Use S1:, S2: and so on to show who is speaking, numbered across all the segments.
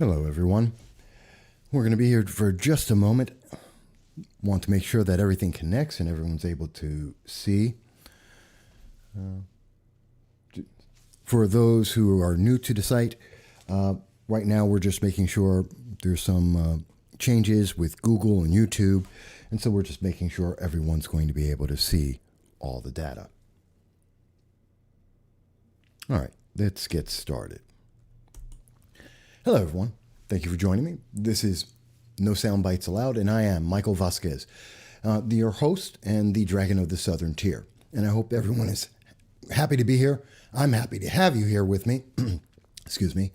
S1: Hello, everyone. We're going to be here for just a moment. Want to make sure that everything connects and everyone's able to see. For those who are new to the site, right now we're just making sure there's some changes with Google and YouTube. And so we're just making sure everyone's going to be able to see all the data. All right, let's get started. Hello, everyone. Thank you for joining me. This is No Soundbites Allowed, and I am Michael Vasquez, your host and the Dragon of the Southern Tier. And I hope everyone is happy to be here. I'm happy to have you here with me. Excuse me.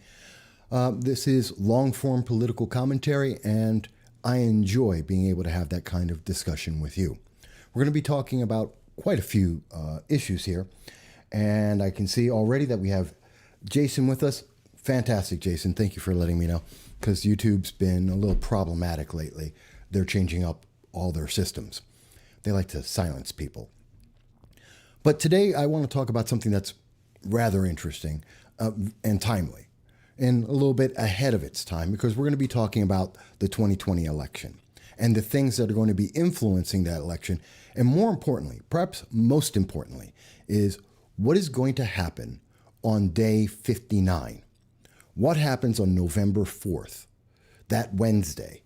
S1: This is long-form political commentary, and I enjoy being able to have that kind of discussion with you. We're going to be talking about quite a few issues here, and I can see already that we have Jason with us. Fantastic, Jason. Thank you for letting me know, because YouTube's been a little problematic lately. They're changing up all their systems. They like to silence people. But today I want to talk about something that's rather interesting and timely, and a little bit ahead of its time, because we're going to be talking about the 2020 election and the things that are going to be influencing that election. And more importantly, perhaps most importantly, is what is going to happen on day 59. What happens on November 4th, that Wednesday,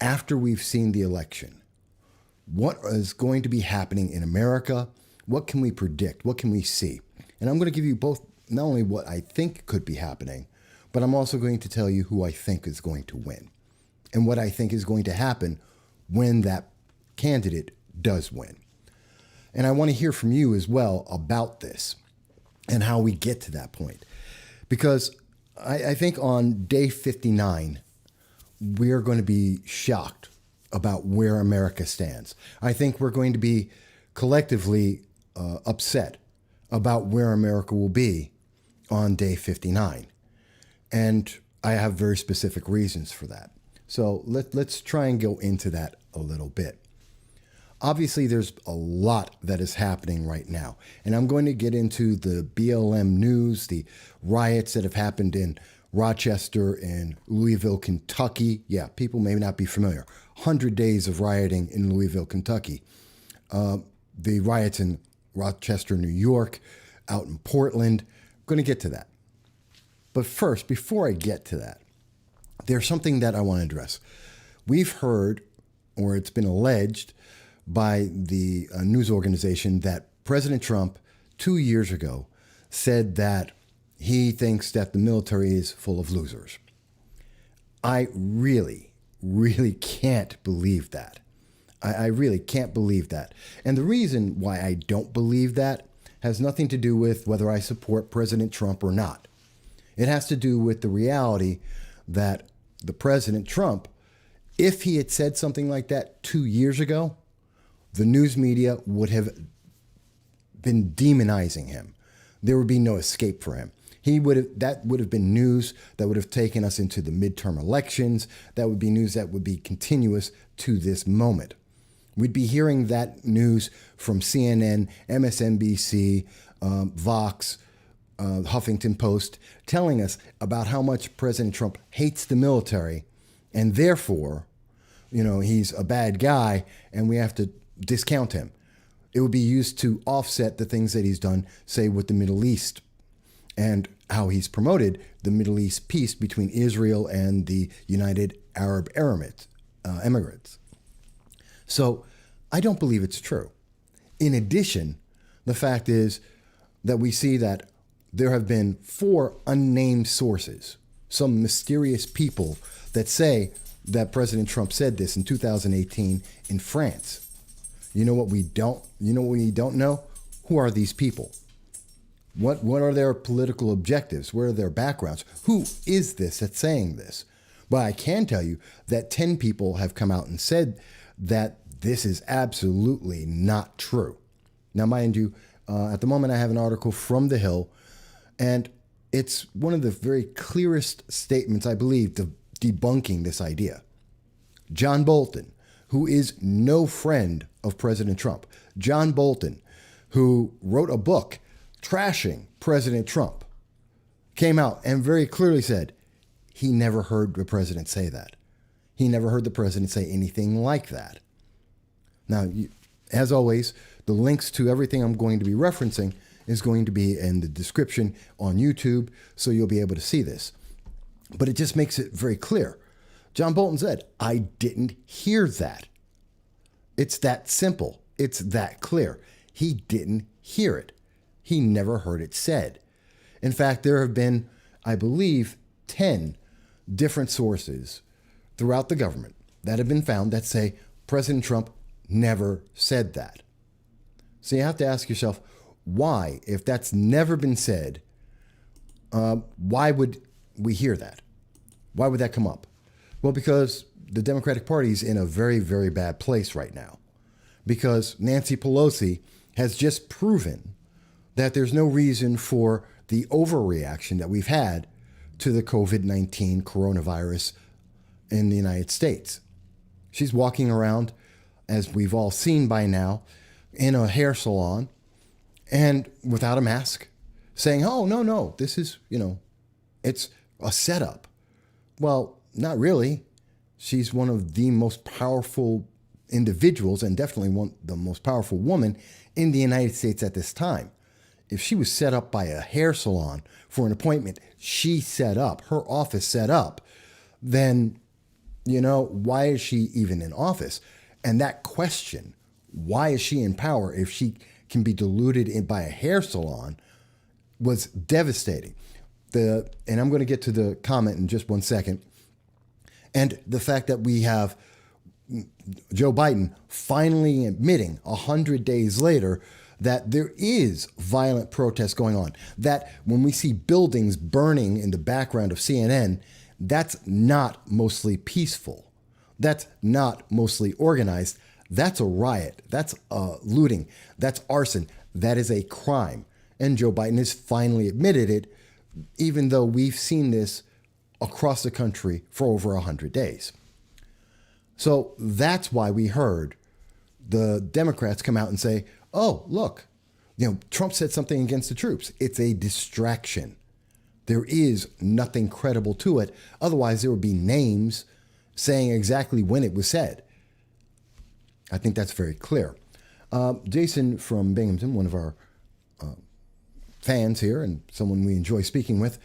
S1: after we've seen the election? What is going to be happening in America? What can we predict? What can we see? And I'm going to give you both, not only what I think could be happening, but I'm also going to tell you who I think is going to win and what I think is going to happen when that candidate does win. And I want to hear from you as well about this and how we get to that point. Because I think on day 59, we're going to be shocked about where America stands. I think we're going to be collectively upset about where America will be on day 59. And I have very specific reasons for that. So let's try and go into that a little bit. Obviously, there's a lot that is happening right now. And I'm going to get into the BLM news, the riots that have happened in Rochester and Louisville, Kentucky. Yeah, people may not be familiar. 100 days of rioting in Louisville, Kentucky. The riots in Rochester, New York, out in Portland. I'm going to get to that. But first, before I get to that, there's something that I want to address. We've heard, or it's been alleged by the news organization, that President Trump 2 years ago said that he thinks that the military is full of losers. I really can't believe that. I really can't believe that. And the reason why I don't believe that has nothing to do with whether I support President Trump or not. It has to do with the reality that the President Trump, if he had said something like that 2 years ago, the news media would have been demonizing him. There would be no escape for him. That would have been news that would have taken us into the midterm elections. That would be news that would be continuous to this moment. We'd be hearing that news from CNN, MSNBC, Vox, Huffington Post, telling us about how much President Trump hates the military, and therefore, he's a bad guy and we have to discount him. It would be used to offset the things that he's done, say, with the Middle East, and how he's promoted the Middle East peace between Israel and the United Arab Emirates. So I don't believe it's true. In addition, the fact is that we see that there have been 4 unnamed sources, some mysterious people, that say that President Trump said this in 2018 in France. You know what we don't know? Who are these people? What are their political objectives? What are their backgrounds? Who is this that's saying this? But I can tell you that 10 people have come out and said that this is absolutely not true. Now, mind you, at the moment I have an article from The Hill, and it's one of the very clearest statements, I believe, debunking this idea. John Bolton, who is no friend of President Trump. John Bolton, who wrote a book trashing President Trump, came out and very clearly said he never heard the president say that. He never heard the president say anything like that. Now, as always, the links to everything I'm going to be referencing is going to be in the description on YouTube, so you'll be able to see this. But it just makes it very clear. John Bolton said, I didn't hear that. It's that simple. It's that clear. He didn't hear it. He never heard it said. In fact, there have been, I believe, 10 different sources throughout the government that have been found that say President Trump never said that. So you have to ask yourself, why, if that's never been said, why would we hear that? Why would that come up? Well, because the Democratic Party is in a very, very bad place right now. Because Nancy Pelosi has just proven that there's no reason for the overreaction that we've had to the COVID-19 coronavirus in the United States. She's walking around, as we've all seen by now, in a hair salon and without a mask, saying, oh, no, this is, it's a setup. Well, not really. She's one of the most powerful individuals and definitely the most powerful woman in the United States at this time. If she was set up by a hair salon for an appointment she set up, her office set up, then, why is she even in office? And that question, why is she in power if she can be deluded by a hair salon, was devastating. And I'm going to get to the comment in just one second. And the fact that we have Joe Biden finally admitting 100 days later that there is violent protest going on, that when we see buildings burning in the background of CNN, that's not mostly peaceful. That's not mostly organized. That's a riot. That's looting. That's arson. That is a crime. And Joe Biden has finally admitted it, even though we've seen this across the country for over 100 days. So that's why we heard the Democrats come out and say, oh, look, Trump said something against the troops. It's a distraction. There is nothing credible to it. Otherwise, there would be names saying exactly when it was said. I think that's very clear. Jason from Binghamton, one of our fans here and someone we enjoy speaking with,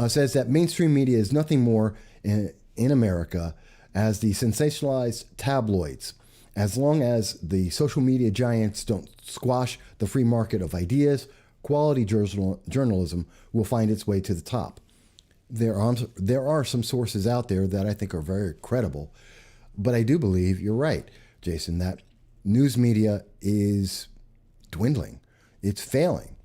S1: says that mainstream media is nothing more in America as the sensationalized tabloids. As long as the social media giants don't squash the free market of ideas, quality journalism will find its way to the top. There are some sources out there that I think are very credible, but I do believe you're right, Jason, that news media is dwindling. It's failing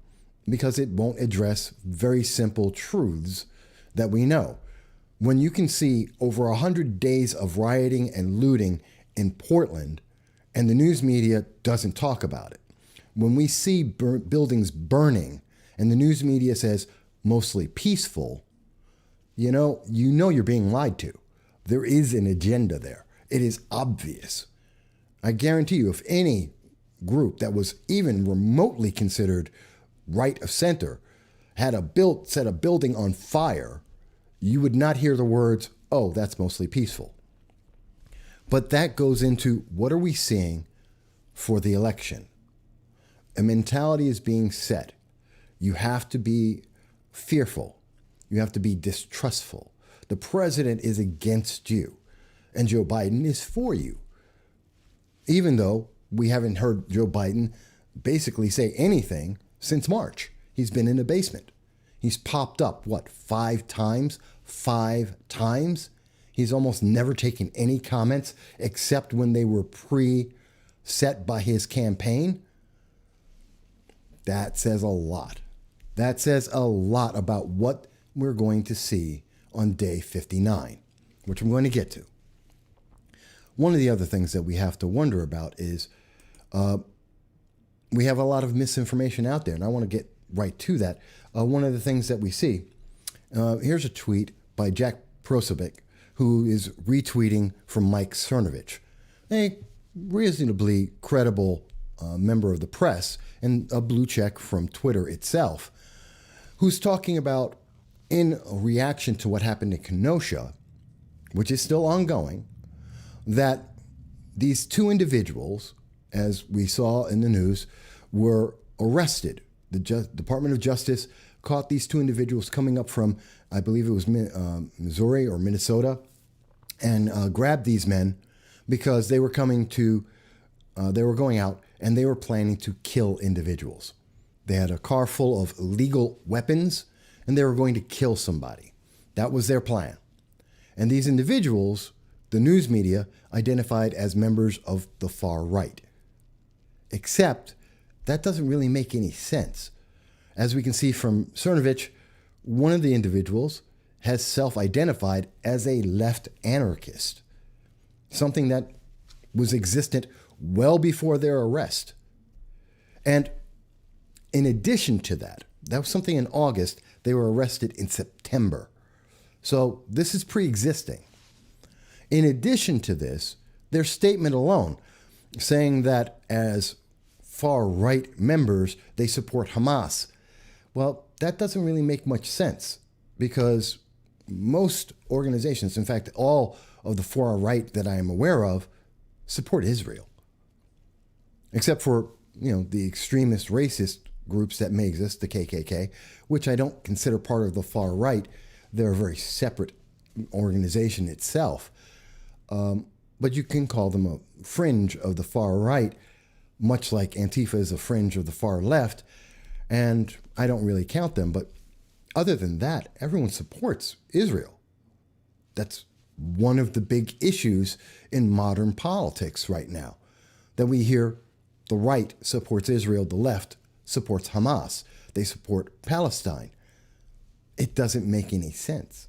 S1: because it won't address very simple truths that we know. When you can see over 100 days of rioting and looting in Portland and the news media doesn't talk about it, when we see buildings burning and the news media says mostly peaceful, you know you're being lied to. There is an agenda there. It is obvious. I guarantee you, if any group that was even remotely considered right of center had set a building on fire, you would not hear the words, oh, that's mostly peaceful. But that goes into what are we seeing for the election? A mentality is being set. You have to be fearful. You have to be distrustful. The president is against you, and Joe Biden is for you. Even though we haven't heard Joe Biden basically say anything since March. He's been in the basement. He's popped up, 5 times? 5 times? He's almost never taken any comments except when they were pre-set by his campaign. That says a lot. That says a lot about what we're going to see on day 59, which I'm going to get to. One of the other things that we have to wonder about is we have a lot of misinformation out there, and I want to get right to that. One of the things that we see, here's a tweet by Jack Prosovic, who is retweeting from Mike Cernovich, a reasonably credible member of the press and a blue check from Twitter itself, who's talking about in reaction to what happened in Kenosha, which is still ongoing, that these two individuals, as we saw in the news, were arrested. The Department of Justice caught these two individuals coming up from, I believe it was Missouri or Minnesota, and grabbed these men because they were they were going out and they were planning to kill individuals. They had a car full of illegal weapons and they were going to kill somebody. That was their plan. And these individuals, the news media identified as members of the far right. Except that doesn't really make any sense. As we can see from Cernovich, one of the individuals has self-identified as a left anarchist, something that was existent well before their arrest. And in addition to that, that was something in August. They were arrested in September. So this is pre-existing. In addition to this, their statement alone, saying that as far-right members, they support Hamas. Well, that doesn't really make much sense because most organizations, in fact, all of the far-right that I am aware of, support Israel. Except for, the extremist racist groups that may exist, the KKK, which I don't consider part of the far right. They're a very separate organization itself. But you can call them a fringe of the far right, much like Antifa is a fringe of the far left. And I don't really count them. But other than that, everyone supports Israel. That's one of the big issues in modern politics right now, that we hear the right supports Israel, the left supports Hamas. They support Palestine. It doesn't make any sense.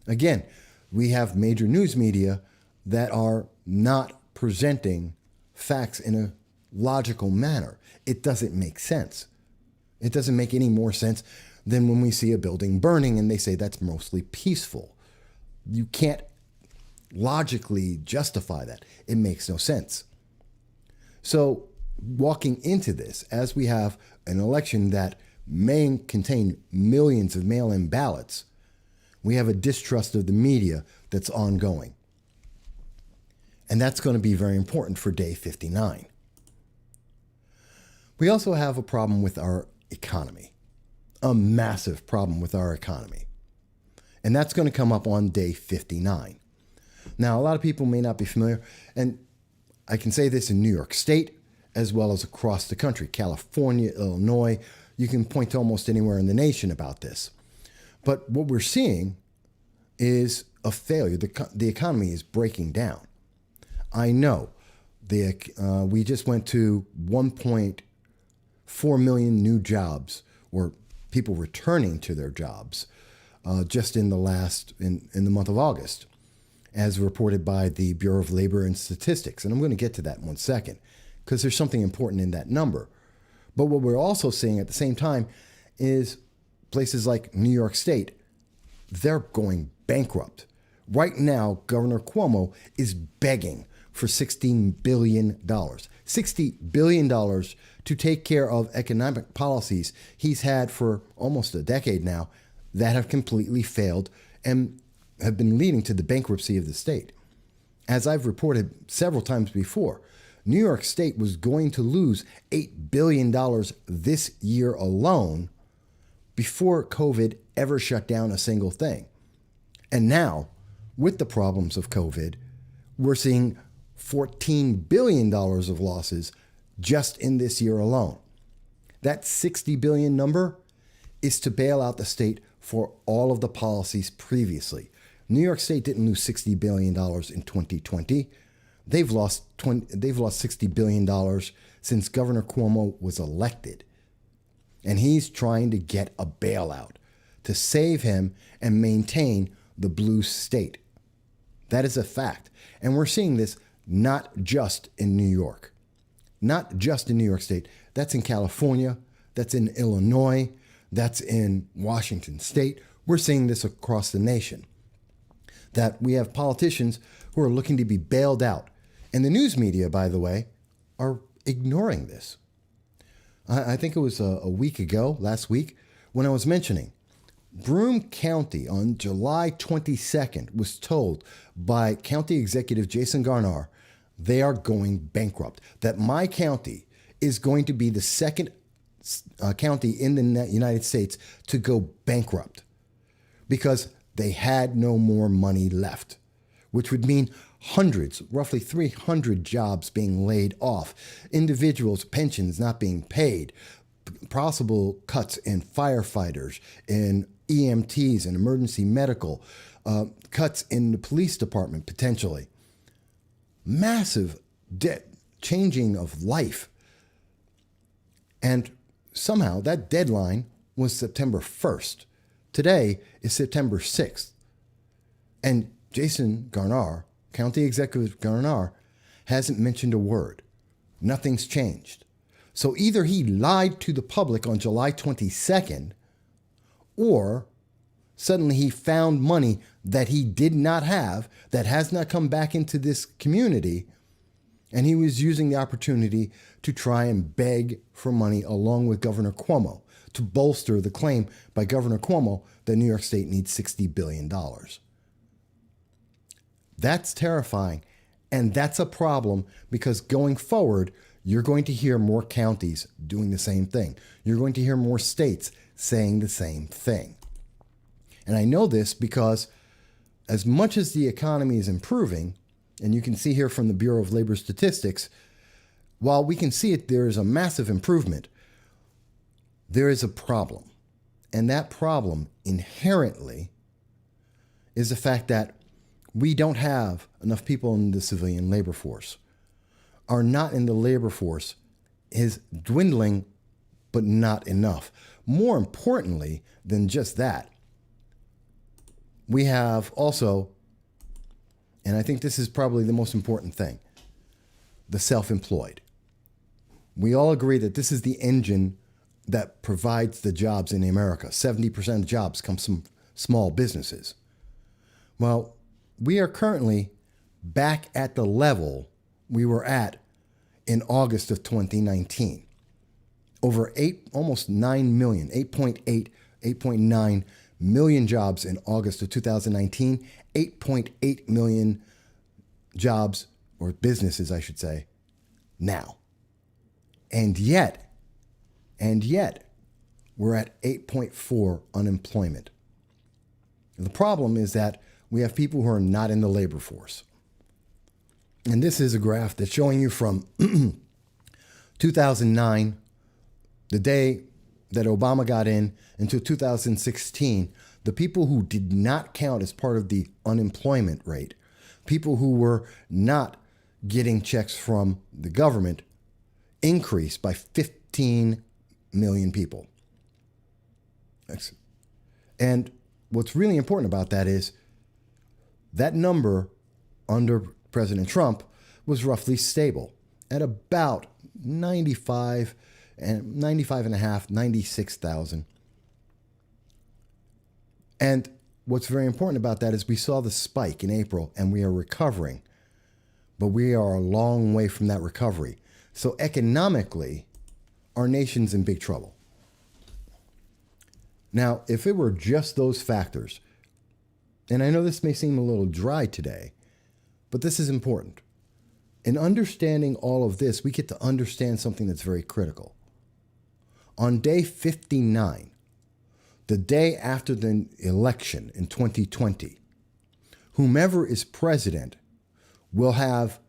S1: Again, we have major news media that are not presenting facts in a logical manner. It doesn't make sense. It doesn't make any more sense than when we see a building burning and they say that's mostly peaceful. You can't logically justify that. It makes no sense. So walking into this, as we have an election that may contain millions of mail-in ballots, we have a distrust of the media that's ongoing. And that's going to be very important for day 59. We also have a problem with our economy, a massive problem with our economy. And that's going to come up on day 59. Now, a lot of people may not be familiar, and I can say this in New York State, as well as across the country, California, Illinois. You can point to almost anywhere in the nation about this. But what we're seeing is a failure. The economy is breaking down. I know we just went to 1.4 million new jobs, or people returning to their jobs, just in the month of August, as reported by the Bureau of Labor and Statistics. And I'm going to get to that in 1 second, because there's something important in that number. But what we're also seeing at the same time is places like New York State, they're going bankrupt. Right now, Governor Cuomo is begging for $16 billion. $60 billion to take care of economic policies he's had for almost a decade now that have completely failed and have been leading to the bankruptcy of the state. As I've reported several times before, New York State was going to lose $8 billion this year alone before COVID ever shut down a single thing. And now, with the problems of COVID, we're seeing $14 billion of losses just in this year alone. That $60 billion number is to bail out the state for all of the policies previously. New York State didn't lose $60 billion in 2020. They've lost $60 billion since Governor Cuomo was elected. And he's trying to get a bailout to save him and maintain the blue state. That is a fact. And we're seeing this not just in New York. Not just in New York State. That's in California. That's in Illinois. That's in Washington State. We're seeing this across the nation. That we have politicians who are looking to be bailed out. And the news media, by the way, are ignoring this. I think it was a week ago, last week, when I was mentioning Broome County on July 22nd was told by County Executive Jason Garnar they are going bankrupt, that my county is going to be the second county in the United States to go bankrupt because they had no more money left, which would mean hundreds, roughly 300 jobs being laid off, individuals' pensions not being paid, possible cuts in firefighters, in EMTs and emergency medical, cuts in the police department potentially. Massive changing of life. And somehow that deadline was September 1st. Today is September 6th. And Jason Garnar, County Executive Garnar, hasn't mentioned a word. Nothing's changed. So either he lied to the public on July 22nd, or suddenly he found money that he did not have, that has not come back into this community, and he was using the opportunity to try and beg for money along with Governor Cuomo to bolster the claim by Governor Cuomo that New York State needs $60 billion. That's terrifying, and that's a problem because going forward, you're going to hear more counties doing the same thing. You're going to hear more states saying the same thing. And I know this because as much as the economy is improving, and you can see here from the Bureau of Labor Statistics, while we can see it, there is a massive improvement. There is a problem. And that problem inherently is the fact that we don't have enough people in the civilian labor force. Are not in the labor force is dwindling, but not enough. More importantly than just that, we have also, and I think this is probably the most important thing, the self-employed. We all agree that this is the engine that provides the jobs in America. 70% of jobs come from small businesses. Well, we are currently back at the level we were at in August of 2019. Over almost 9 million, 8.8, 8.9 million jobs in August of 2019, 8.8 million jobs, or businesses, I should say, now. And yet, we're at 8.4 unemployment. And the problem is that we have people who are not in the labor force. And this is a graph that's showing you from 2009, the day that Obama got in, until 2016, the people who did not count as part of the unemployment rate, people who were not getting checks from the government, increased by 15 million people. And what's really important about that is that number under President Trump was roughly stable at about 95 and a half, 96,000. And what's very important about that is we saw the spike in April and we are recovering, but we are a long way from that recovery. So economically, our nation's in big trouble. Now, if it were just those factors, and I know this may seem a little dry today, but this is important. In understanding all of this, we get to understand something that's very critical. On day 59, the day after the election in 2020, whomever is president will have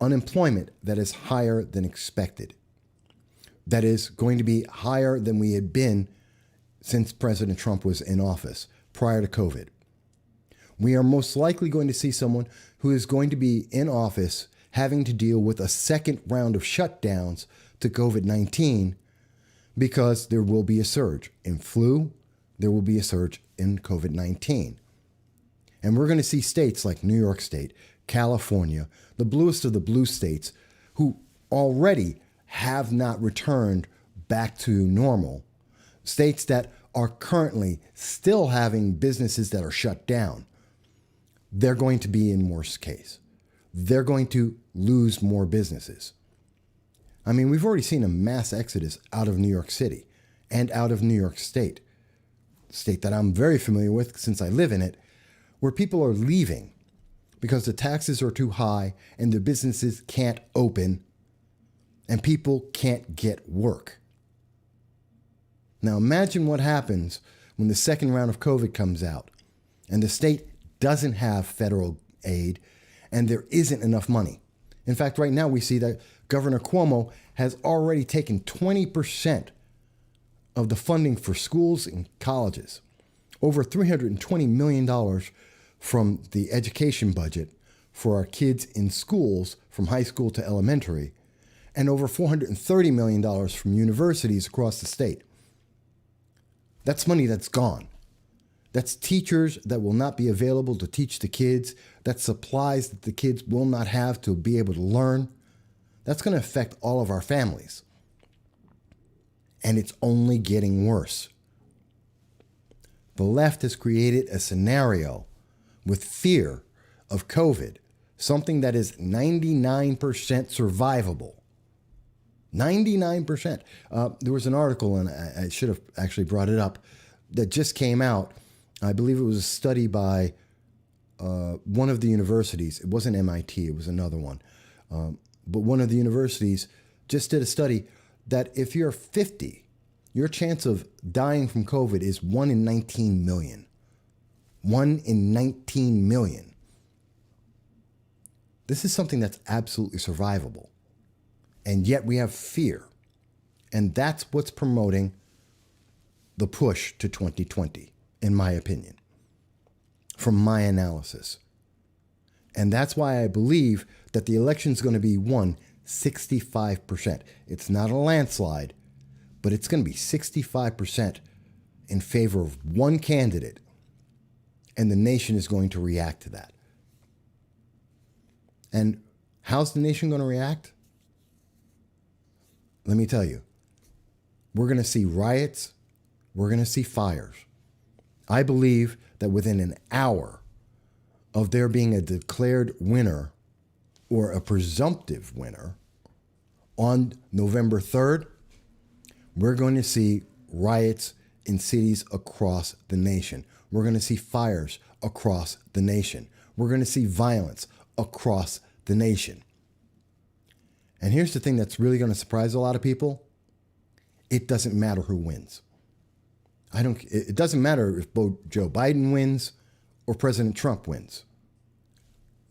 S1: unemployment that is higher than expected. That is going to be higher than we had been since President Trump was in office prior to COVID. We are most likely going to see someone who is going to be in office having to deal with a second round of shutdowns to COVID-19 because there will be a surge in flu, there will be a surge in COVID-19. And we're going to see states like New York State, California, the bluest of the blue states, who already have not returned back to normal, states that are currently still having businesses that are shut down. They're going to be in worse case. They're going to lose more businesses. I mean, we've already seen a mass exodus out of New York City and out of New York State. state that I'm very familiar with since I live in it, where people are leaving because the taxes are too high and their businesses can't open and people can't get work. Now imagine what happens when the second round of COVID comes out and the state doesn't have federal aid and there isn't enough money. In fact, right now we see that Governor Cuomo has already taken 20% of the funding for schools and colleges, over $320 million from the education budget for our kids in schools from high school to elementary, and over $430 million from universities across the state. That's money that's gone. That's teachers that will not be available to teach the kids. That's supplies that the kids will not have to be able to learn. That's going to affect all of our families. And it's only getting worse. The left has created a scenario with fear of COVID, something that is 99% survivable. 99%. There was an article, and I should have actually brought it up, that just came out. I believe it was a study by one of the universities. It wasn't MIT, it was another one. But one of the universities just did a study that if you're 50, your chance of dying from COVID is 1 in 19 million. 1 in 19 million. This is something that's absolutely survivable. And yet we have fear. And that's what's promoting the push to 2020, in my opinion, from my analysis. And that's why I believe that the election's going to be won 65%. It's not a landslide, but it's going to be 65% in favor of one candidate. And the nation is going to react to that. And how's the nation going to react? Let me tell you, we're going to see riots. We're going to see fires. I believe that within an hour of there being a declared winner or a presumptive winner on November 3rd, we're going to see riots in cities across the nation. We're going to see fires across the nation. We're going to see violence across the nation. And here's the thing that's really going to surprise a lot of people. It doesn't matter who wins. It doesn't matter if both Joe Biden wins or President Trump wins.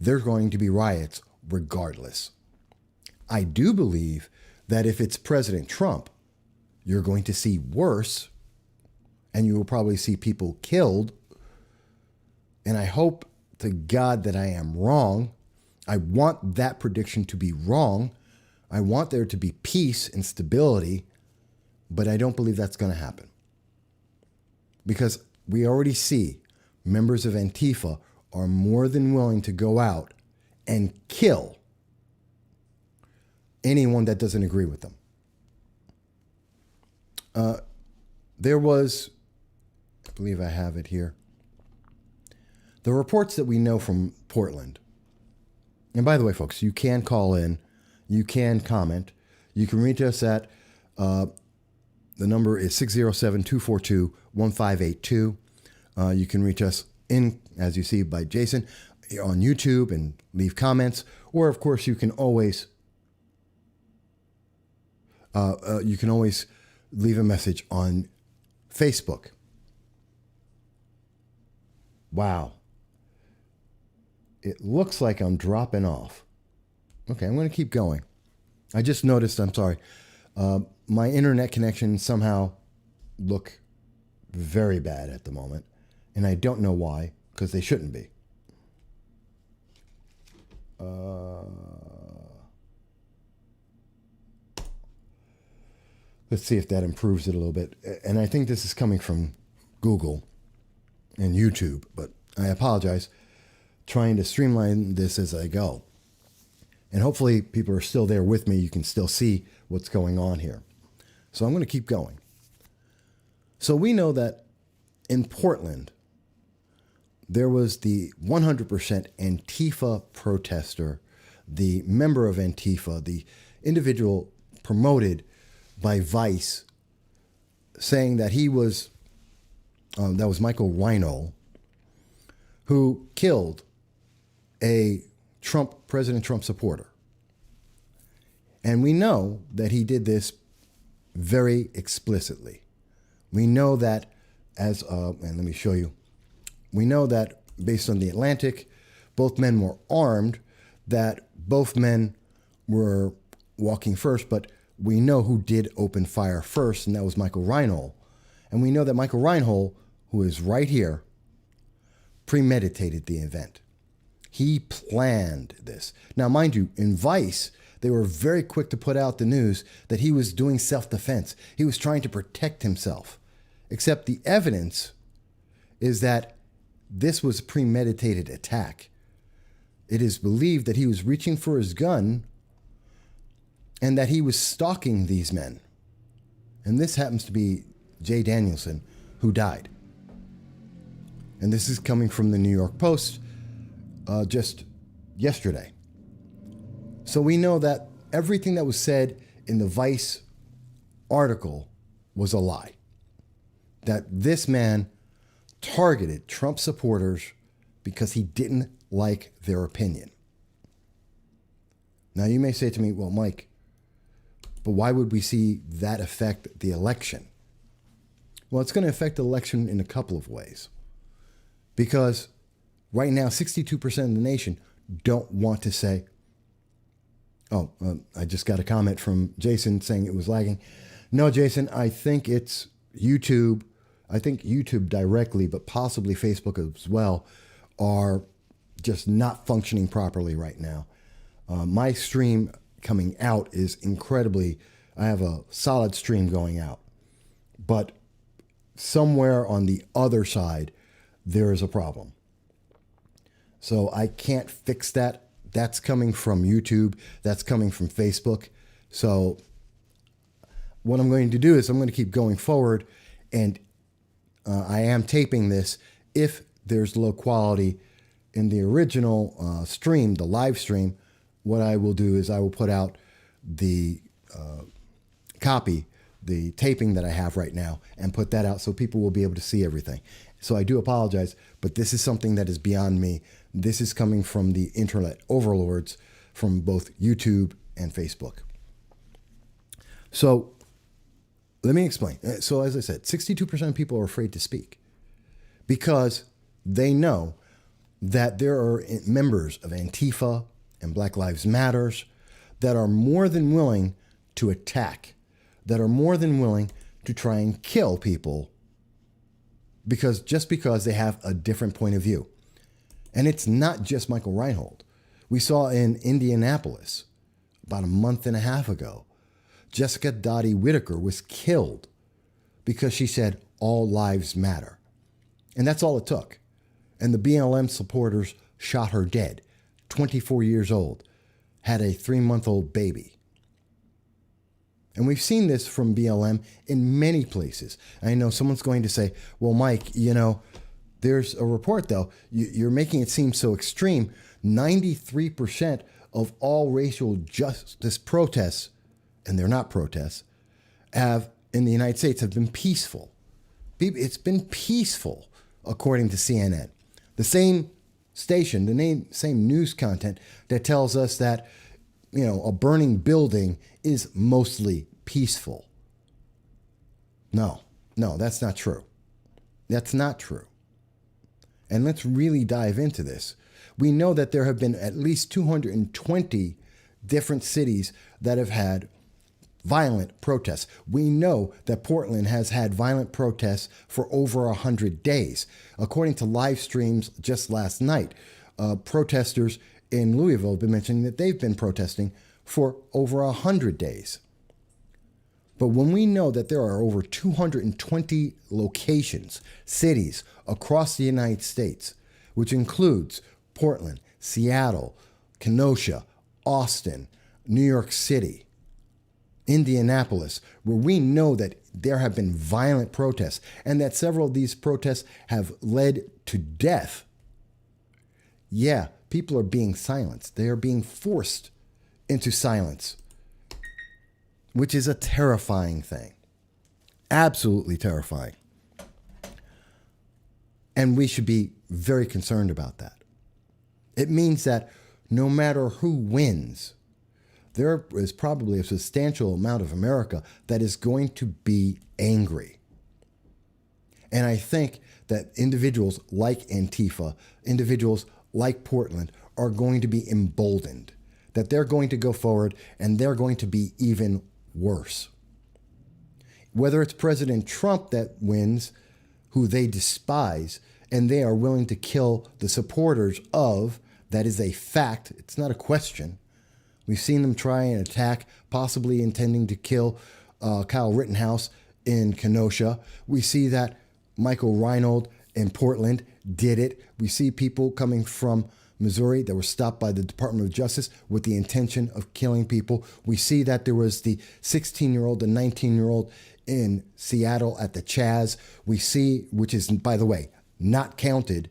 S1: There's going to be riots regardless. I do believe that if it's President Trump, you're going to see worse, and you will probably see people killed. And I hope to God that I am wrong. I want that prediction to be wrong. I want there to be peace and stability, but I don't believe that's going to happen. Because we already see members of Antifa are more than willing to go out and kill anyone that doesn't agree with them. There was, I believe I have it here, the reports that we know from Portland. And by the way, folks, you can call in, you can comment, you can reach us at, the number is 607-242-1582. You can reach us in, as you see by Jason, on YouTube and leave comments. Or, of course, you can always leave a message on Facebook. Wow. It looks like I'm dropping off. Okay, I'm going to keep going. I just noticed, I'm sorry, my internet connection somehow look very bad at the moment. And I don't know why, because they shouldn't be. Let's see if that improves it a little bit. And I think this is coming from Google and YouTube, but I apologize. Trying to streamline this as I go. And hopefully people are still there with me. You can still see what's going on here. So I'm going to keep going. So we know that in Portland, there was the 100% Antifa protester, the member of Antifa, the individual promoted by Vice, saying that he was that was Michael Reinhold, who killed a President Trump supporter. And we know that he did this very explicitly. We know that and let me show you. We know that based on The Atlantic, both men were armed, that both men were walking first, but we know who did open fire first, and that was Michael Reinhold. And we know that Michael Reinhold, who is right here, premeditated the event. He planned this. Now, mind you, in Vice, they were very quick to put out the news that he was doing self-defense. He was trying to protect himself. Except the evidence is that this was a premeditated attack. It is believed that he was reaching for his gun and that he was stalking these men. And this happens to be Jay Danielson, who died. And this is coming from the New York Post just yesterday. So we know that everything that was said in the Vice article was a lie. That this man targeted Trump supporters because he didn't like their opinion. Now you may say to me, well, Mike, but why would we see that affect the election? Well, it's going to affect the election in a couple of ways. Because right now, 62% of the nation don't want to say, I just got a comment from Jason saying it was lagging. No, Jason, I think it's YouTube. I think YouTube directly, but possibly Facebook as well, are just not functioning properly right now. My stream coming out is I have a solid stream going out. But somewhere on the other side, there is a problem. So I can't fix that. That's coming from YouTube. That's coming from Facebook. So what I'm going to do is I'm going to keep going forward, and I am taping this. If there's low quality in the original stream, the live stream, what I will do is I will put out the copy, the taping that I have right now, and put that out so people will be able to see everything. So I do apologize, but this is something that is beyond me. This is coming from the internet overlords from both YouTube and Facebook. So let me explain. So as I said, 62% of people are afraid to speak because they know that there are members of Antifa and Black Lives Matters that are more than willing to attack, that are more than willing to try and kill people because they have a different point of view. And it's not just Michael Reinhold. We saw in Indianapolis about a month and a half ago, Jessica Dottie Whitaker was killed because she said all lives matter. And that's all it took. And the BLM supporters shot her dead, 24 years old, had a 3-month-old baby. And we've seen this from BLM in many places. I know someone's going to say, well, Mike, there's a report, though. You're making it seem so extreme. 93% of all racial justice protests, and they're not protests, in the United States have been peaceful. It's been peaceful, according to CNN. The same station, same news content that tells us that, a burning building is mostly peaceful. No, that's not true. That's not true. And let's really dive into this. We know that there have been at least 220 different cities that have had violent protests. We know that Portland has had violent protests for over 100 days. According to live streams just last night, protesters in Louisville have been mentioning that they've been protesting for over 100 days. But when we know that there are over 220 locations, cities across the United States, which includes Portland, Seattle, Kenosha, Austin, New York City, Indianapolis, where we know that there have been violent protests and that several of these protests have led to death. Yeah, people are being silenced. They are being forced into silence, which is a terrifying thing. Absolutely terrifying. And we should be very concerned about that. It means that no matter who wins, there is probably a substantial amount of America that is going to be angry. And I think that individuals like Antifa, individuals like Portland, are going to be emboldened, that they're going to go forward and they're going to be even worse. Whether it's President Trump that wins, who they despise, and they are willing to kill the supporters of, that is a fact. It's not a question. We've seen them try and attack, possibly intending to kill Kyle Rittenhouse in Kenosha. We see that Michael Reinold in Portland did it. We see people coming from Missouri that were stopped by the Department of Justice with the intention of killing people. We see that there was the 16-year-old and 19-year-old in Seattle at the Chaz. We see, which is, by the way, not counted,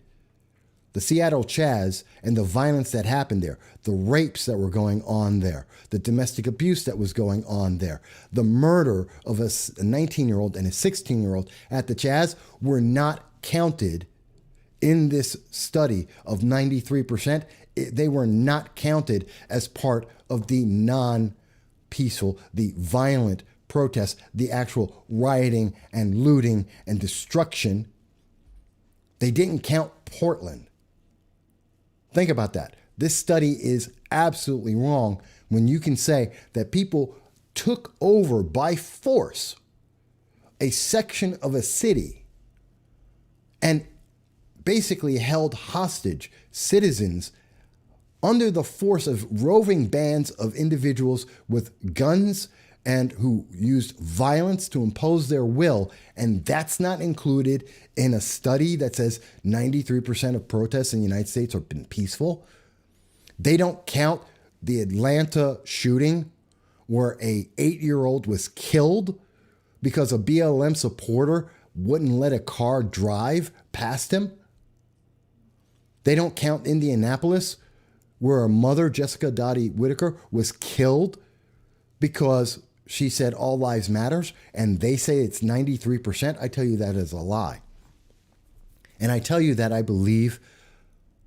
S1: the Seattle Chaz and the violence that happened there, the rapes that were going on there, the domestic abuse that was going on there, the murder of a 19-year-old and a 16-year-old at the Chaz were not counted in this study of 93%. They were not counted as part of the non-peaceful, the violent protests, the actual rioting and looting and destruction. They didn't count Portland. Think about that. This study is absolutely wrong when you can say that people took over by force a section of a city and basically held hostage citizens under the force of roving bands of individuals with guns and who used violence to impose their will. And that's not included in a study that says 93% of protests in the United States have been peaceful. They don't count the Atlanta shooting where a 8-year-old was killed because a BLM supporter wouldn't let a car drive past him. They don't count Indianapolis where a mother, Jessica Dottie Whitaker, was killed because she said all lives matters, and they say it's 93%. I tell you that is a lie. And I tell you that I believe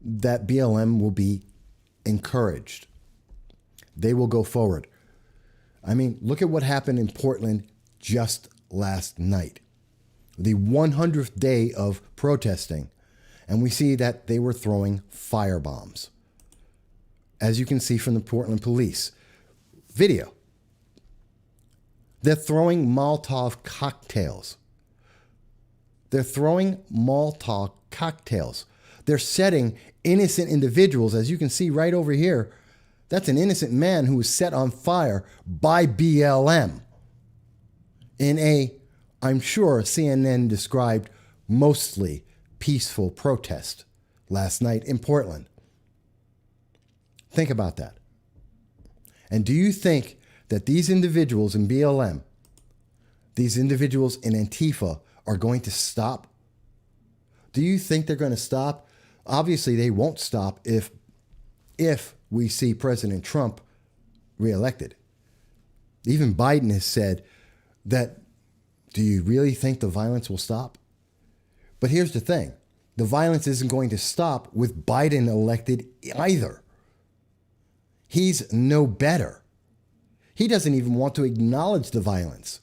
S1: that BLM will be encouraged. They will go forward. I mean, look at what happened in Portland just last night. The 100th day of protesting, and we see that they were throwing firebombs. As you can see from the Portland police video. They're throwing Molotov cocktails. They're throwing Molotov cocktails. They're setting innocent individuals, as you can see right over here. That's an innocent man who was set on fire by BLM in a, I'm sure CNN described, mostly peaceful protest last night in Portland. Think about that. And do you think that these individuals in BLM, these individuals in Antifa, are going to stop? Do you think they're going to stop? Obviously, they won't stop if we see President Trump reelected. Even Biden has said that, do you really think the violence will stop? But here's the thing. The violence isn't going to stop with Biden elected either. He's no better. He doesn't even want to acknowledge the violence.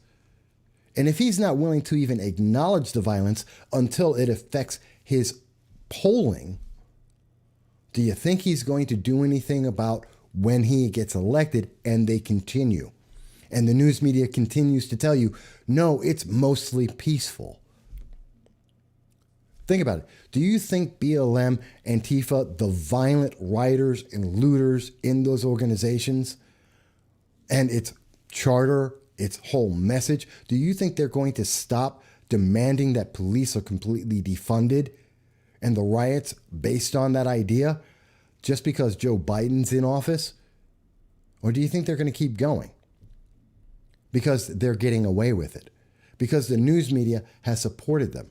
S1: And if he's not willing to even acknowledge the violence until it affects his polling, do you think he's going to do anything about when he gets elected and they continue? And the news media continues to tell you, no, it's mostly peaceful. Think about it. Do you think BLM, Antifa, the violent rioters and looters in those organizations, and its charter, its whole message, do you think they're going to stop demanding that police are completely defunded and the riots based on that idea just because Joe Biden's in office? Or do you think they're going to keep going? Because they're getting away with it. Because the news media has supported them.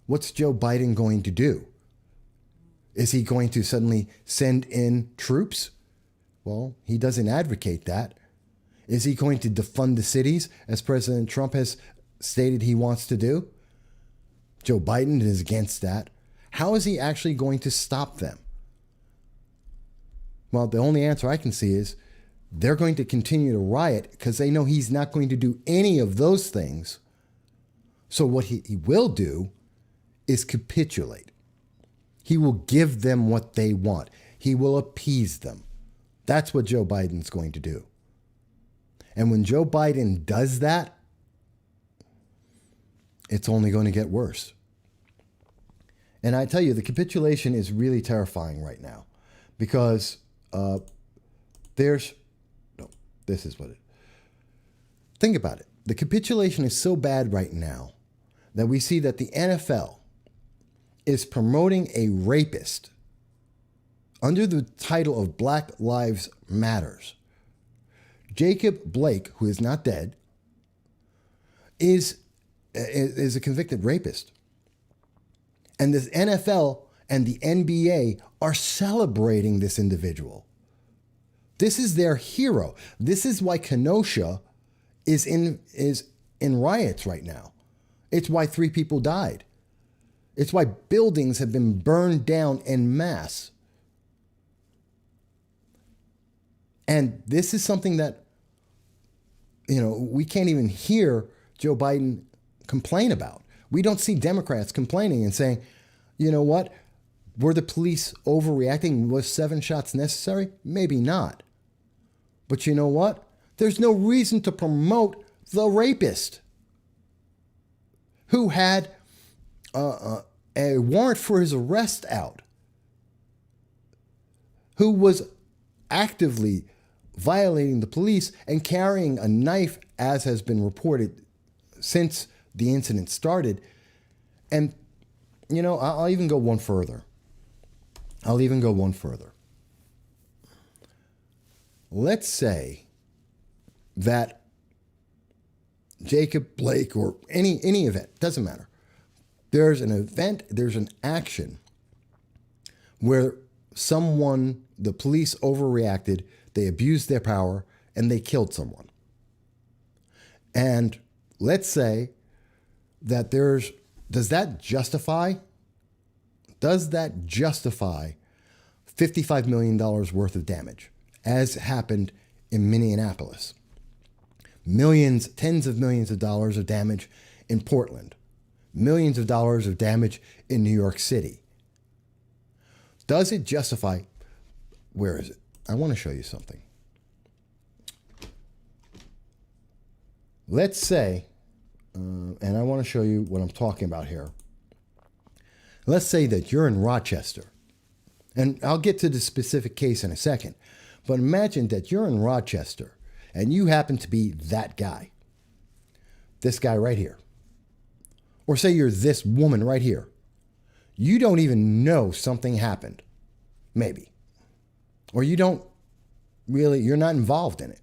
S1: What's Joe Biden going to do? Is he going to suddenly send in troops? Well, he doesn't advocate that. Is he going to defund the cities, as President Trump has stated he wants to do? Joe Biden is against that. How is he actually going to stop them? Well, the only answer I can see is they're going to continue to riot because they know he's not going to do any of those things. So what he will do is capitulate. He will give them what they want. He will appease them. That's what Joe Biden's going to do. And when Joe Biden does that, it's only going to get worse. And I tell you, the capitulation is really terrifying right now because think about it. The capitulation is so bad right now that we see that the NFL is promoting a rapist under the title of Black Lives Matters. Jacob Blake, who is not dead, is a convicted rapist. And the NFL and the NBA are celebrating this individual. This is their hero. This is why Kenosha is in riots right now. It's why 3 people died. It's why buildings have been burned down en masse. And this is something that, we can't even hear Joe Biden complain about. We don't see Democrats complaining and saying, you know what? Were the police overreacting? Was 7 shots necessary? Maybe not. But you know what? There's no reason to promote the rapist who had a warrant for his arrest out, who was actively violating the police and carrying a knife, as has been reported since the incident started. And, I'll even go one further. Let's say that Jacob Blake or any event, doesn't matter. There's an event, there's an action where the police overreacted, they abused their power, and they killed someone. And let's say that does that justify $55 million worth of damage, as happened in Minneapolis? Millions, tens of millions of dollars of damage in Portland. Millions of dollars of damage in New York City. Does it justify? Where is it? I want to show you something. Let's say, and I want to show you what I'm talking about here. Let's say that you're in Rochester, and I'll get to the specific case in a second, but imagine that you're in Rochester and you happen to be that guy, this guy right here. Or say you're this woman right here. You don't even know something happened, maybe. Or you're not involved in it.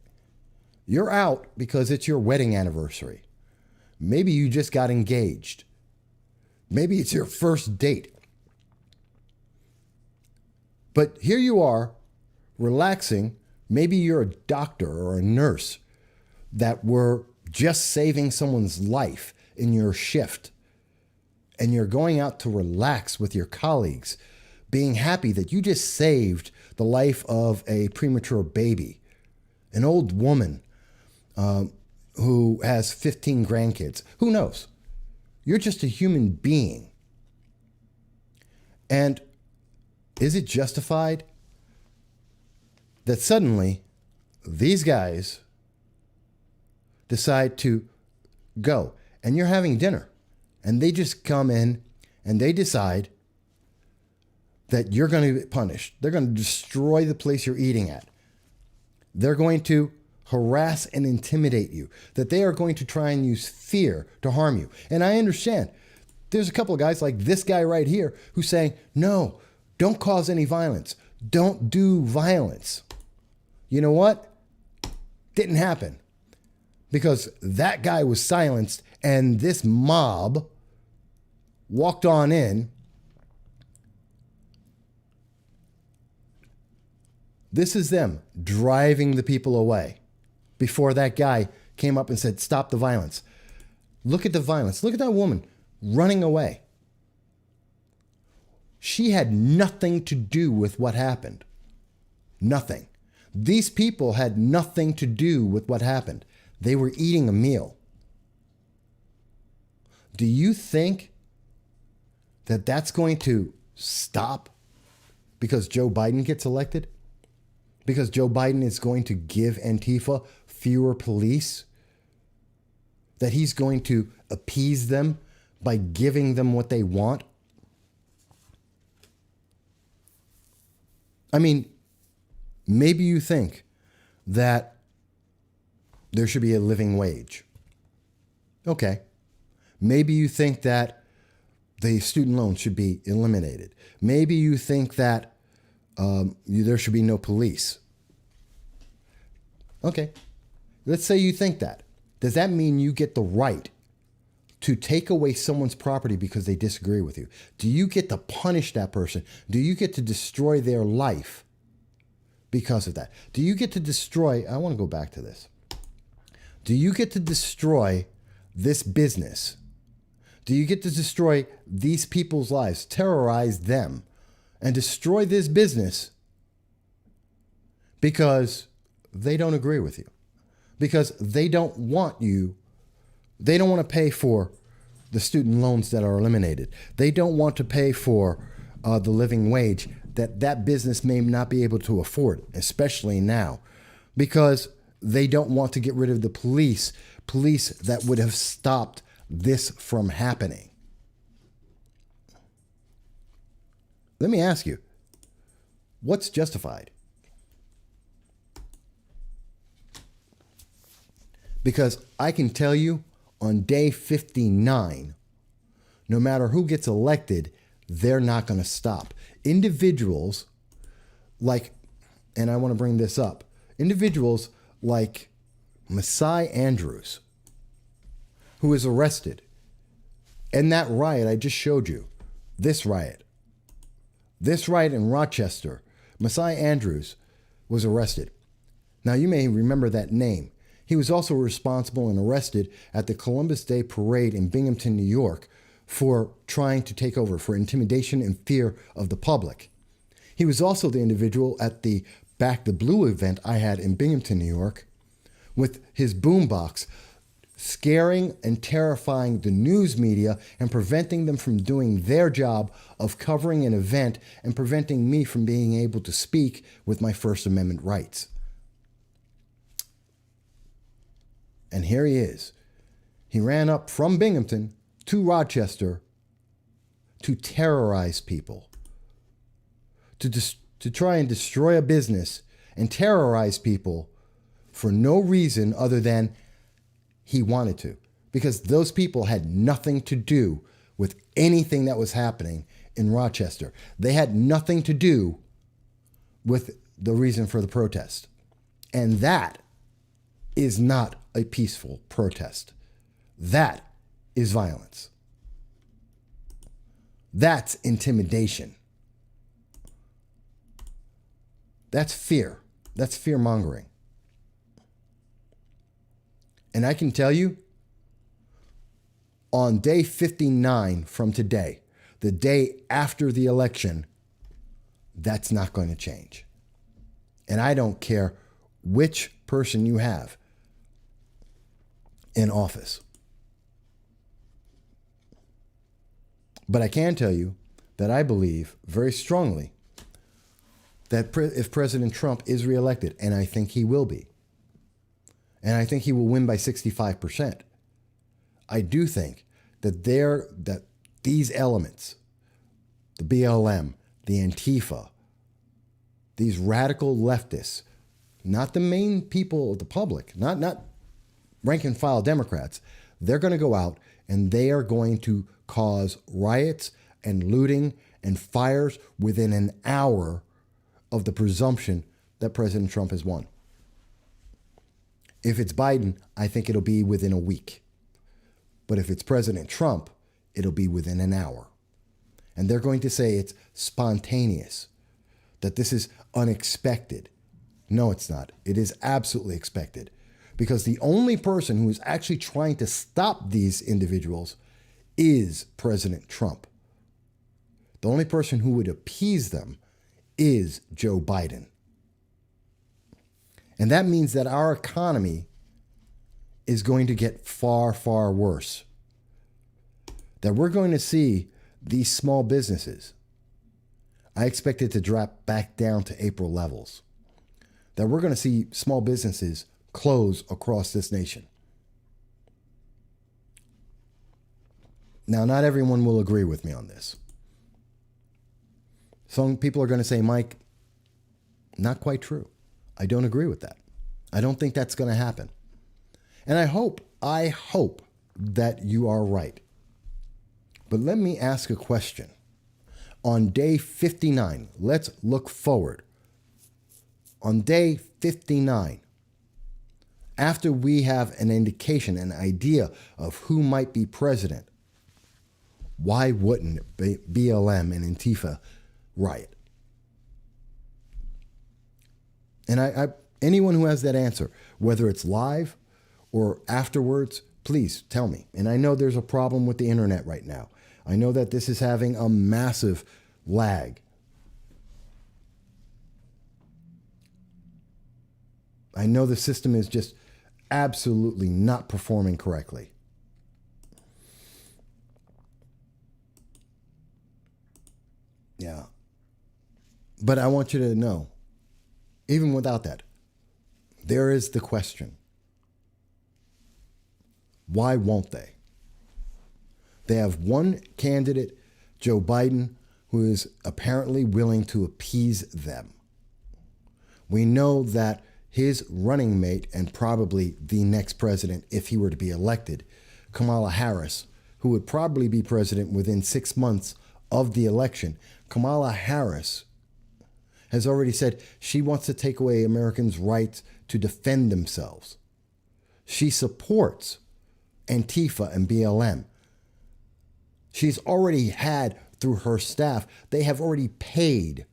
S1: You're out because it's your wedding anniversary. Maybe you just got engaged. Maybe it's your first date. But here you are, relaxing. Maybe you're a doctor or a nurse that were just saving someone's life in your shift. And you're going out to relax with your colleagues, being happy that you just saved the life of a premature baby, an old woman who has 15 grandkids. Who knows? You're just a human being. And is it justified that suddenly these guys decide to go and you're having dinner and they just come in and they decide that you're going to be punished? They're going to destroy the place you're eating at. They're going to harass and intimidate you, that they are going to try and use fear to harm you. And I understand. There's a couple of guys like this guy right here who's saying, no, don't cause any violence. Don't do violence. You know what? Didn't happen. Because that guy was silenced and this mob walked on in. This is them driving the people away before that guy came up and said, stop the violence. Look at the violence. Look at that woman running away. she had nothing to do with what happened. Nothing. These people had nothing to do with what happened. They were eating a meal. Do you think that that's going to stop because Joe Biden gets elected? Because Joe Biden is going to give Antifa fewer police? That he's going to appease them by giving them what they want? I mean, maybe you think that there should be a living wage. Okay. Maybe you think that the student loan should be eliminated. Maybe you think that there should be no police. Okay. Let's say you think that. Does that mean you get the right to take away someone's property because they disagree with you? Do you get to punish that person? Do you get to destroy their life because of that? Do you get to destroy, I want to go back to this. Do you get to destroy this business? Do you get to destroy these people's lives, terrorize them, and destroy this business because they don't agree with you? Because they don't want you, they don't want to pay for the student loans that are eliminated. They don't want to pay for the living wage that business may not be able to afford, especially now, because they don't want to get rid of the police that would have stopped this from happening. Let me ask you, what's justified? Because I can tell you on day 59, no matter who gets elected, they're not going to stop. Individuals like, and I want to bring this up, individuals like Masai Andrews, who is arrested. And that riot I just showed you, this riot in Rochester, Masai Andrews was arrested. Now you may remember that name. He was also responsible and arrested at the Columbus Day Parade in Binghamton, New York, for trying to take over, for intimidation and fear of the public. He was also the individual at the Back the Blue event I had in Binghamton, New York, with his boombox, scaring and terrifying the news media and preventing them from doing their job of covering an event and preventing me from being able to speak with my First Amendment rights. And here he is. He ran up from Binghamton to Rochester to terrorize people, to try and destroy a business and terrorize people for no reason other than he wanted to, because those people had nothing to do with anything that was happening in Rochester. They had nothing to do with the reason for the protest. And that is not a peaceful protest. That is violence. That's intimidation. That's fear. That's fear-mongering. And I can tell you, on day 59 from today, the day after the election, that's not going to change. And I don't care which person you have in office. But I can tell you that I believe very strongly that if President Trump is reelected, and I think he will be, and I think he will win by 65%, I do think that these elements, the BLM, the Antifa, these radical leftists, not the main people of the public, not rank and file Democrats, they're going to go out and they are going to cause riots and looting and fires within an hour of the presumption that President Trump has won. If it's Biden, I think it'll be within a week. But if it's President Trump, it'll be within an hour. And they're going to say it's spontaneous, that this is unexpected. No, it's not. It is absolutely expected. Because the only person who is actually trying to stop these individuals is President Trump. The only person who would appease them is Joe Biden. And that means that our economy is going to get far, far worse. That we're going to see these small businesses, I expect it to drop back down to April levels. That we're going to see small businesses close across this nation. Now, not everyone will agree with me on this. Some people are going to say, Mike, not quite true. I don't agree with that. I don't think that's going to happen. And I hope that you are right. But let me ask a question. On day 59, let's look forward. On day 59, after we have an indication, an idea of who might be president, why wouldn't BLM and Antifa riot? And anyone who has that answer, whether it's live or afterwards, please tell me. And I know there's a problem with the internet right now. I know that this is having a massive lag. I know the system is just absolutely not performing correctly. Yeah. But I want you to know, even without that, there is the question. Why won't they? They have one candidate, Joe Biden, who is apparently willing to appease them. We know that his running mate and probably the next president, if he were to be elected, Kamala Harris, who would probably be president within 6 months of the election, Kamala Harris has already said she wants to take away Americans' rights to defend themselves. She supports Antifa and BLM. She's already had, through her staff, they have already paid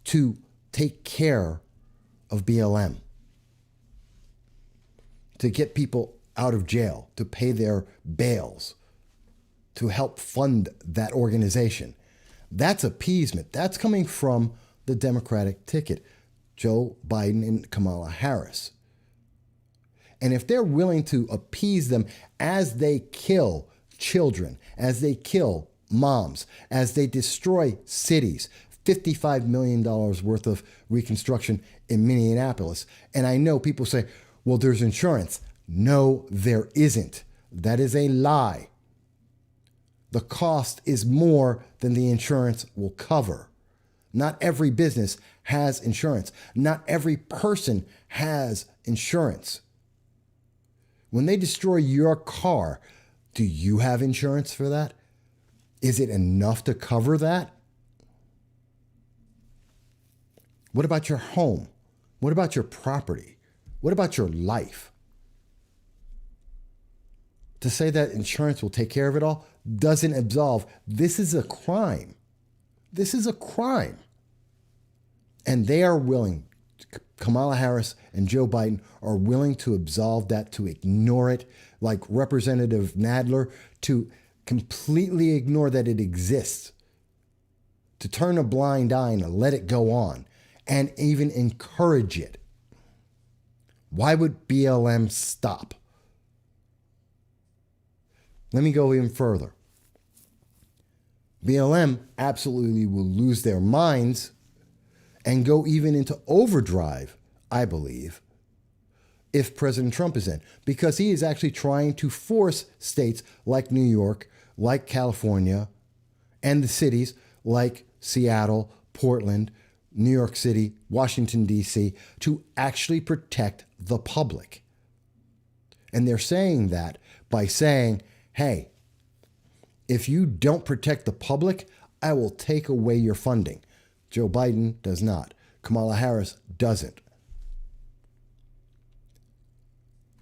S1: to take care of BLM, to get people out of jail, to pay their bails, to help fund that organization. That's appeasement. That's coming from the Democratic ticket, Joe Biden and Kamala Harris. And if they're willing to appease them as they kill children, as they kill moms, as they destroy cities, $55 million worth of reconstruction in Minneapolis. And I know people say, well, there's insurance. No, there isn't. That is a lie. The cost is more than the insurance will cover. Not every business has insurance. Not every person has insurance. When they destroy your car, do you have insurance for that? Is it enough to cover that? What about your home? What about your property? What about your life? To say that insurance will take care of it all doesn't absolve. This is a crime. This is a crime. And they are willing, Kamala Harris and Joe Biden are willing to absolve that, to ignore it, like Representative Nadler, to completely ignore that it exists, to turn a blind eye and let it go on, and even encourage it. Why would BLM stop? Let me go even further. BLM absolutely will lose their minds and go even into overdrive, I believe, if President Trump is in, because he is actually trying to force states like New York, like California, and the cities like Seattle, Portland, New York City, Washington, D.C., to actually protect the public. And they're saying that by saying, hey, if you don't protect the public, I will take away your funding. Joe Biden does not. Kamala Harris doesn't.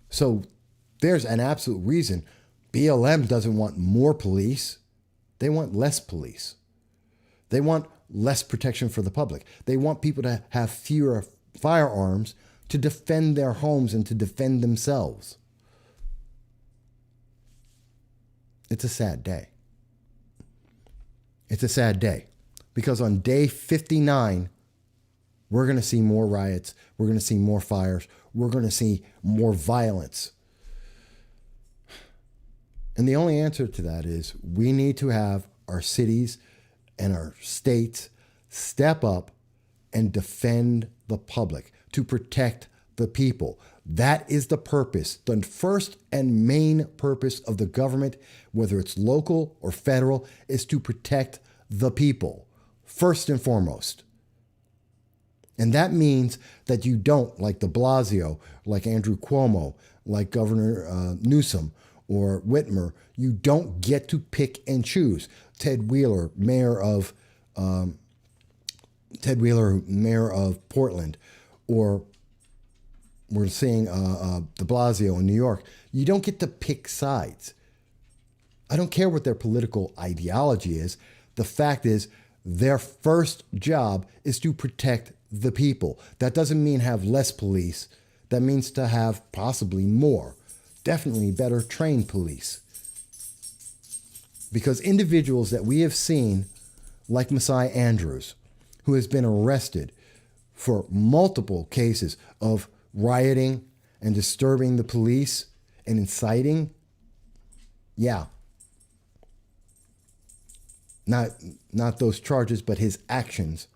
S1: So there's an absolute reason BLM doesn't want more police. They want less police. They want less protection for the public. They want people to have fewer firearms to defend their homes and to defend themselves. It's a sad day. It's a sad day because on day 59, we're going to see more riots. We're going to see more fires. We're going to see more violence. And the only answer to that is we need to have our cities and our states step up and defend the public, to protect the people. That is the purpose, the first and main purpose of the government, whether it's local or federal, is to protect the people, first and foremost. And that means that you don't, like de Blasio, like Andrew Cuomo, like Governor Newsom or Whitmer, you don't get to pick and choose. Ted Wheeler, mayor of Portland, or we're seeing de Blasio in New York. You don't get to pick sides. I don't care what their political ideology is. The fact is, their first job is to protect the people. That doesn't mean have less police. That means to have possibly more. Definitely better trained police. Because individuals that we have seen, like Messiah Andrews, who has been arrested for multiple cases of rioting and disturbing the police and inciting, not those charges, but his actions.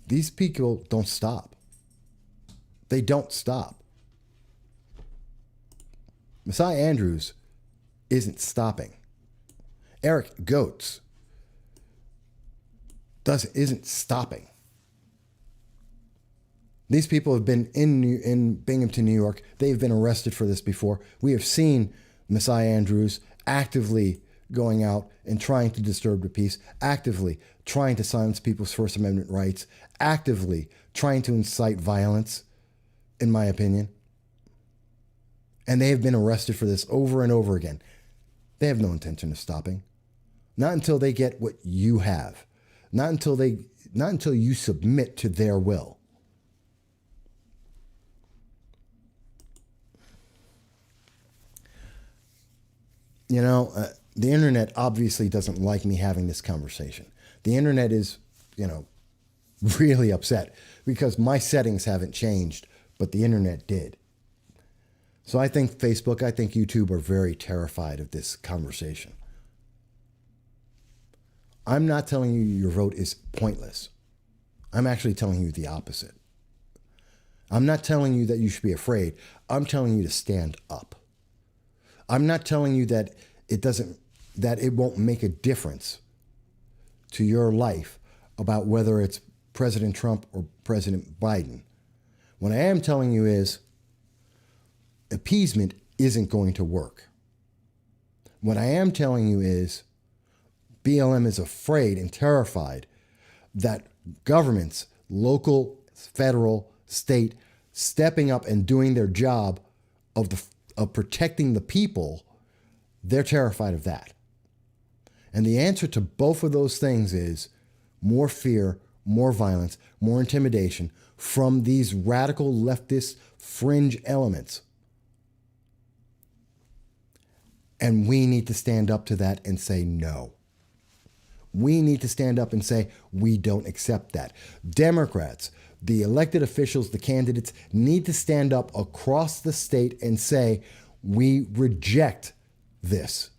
S1: These people don't stop. They don't stop. Messiah Andrews isn't stopping. Eric Goetz isn't stopping. These people have been in Binghamton, New York. They've been arrested for this before. We have seen Messiah Andrews actively going out and trying to disturb the peace, actively trying to silence people's First Amendment rights, actively trying to incite violence, in my opinion. And they have been arrested for this over and over again. They have no intention of stopping. Not until they get what you have. Not until you submit to their will. You know, the internet obviously doesn't like me having this conversation. The internet is, really upset because my settings haven't changed, but the internet did. So I think Facebook, I think YouTube are very terrified of this conversation. I'm not telling you your vote is pointless. I'm actually telling you the opposite. I'm not telling you that you should be afraid. I'm telling you to stand up. I'm not telling you that it won't make a difference to your life about whether it's President Trump or President Biden. What I am telling you is appeasement isn't going to work. What I am telling you is BLM is afraid and terrified that governments, local, federal, state, stepping up and doing their job of protecting the people, they're terrified of that. And the answer to both of those things is more fear, more violence, more intimidation from these radical leftist fringe elements. And we need to stand up to that and say no. We need to stand up and say we don't accept that. Democrats, the elected officials, the candidates need to stand up across the state and say we reject this,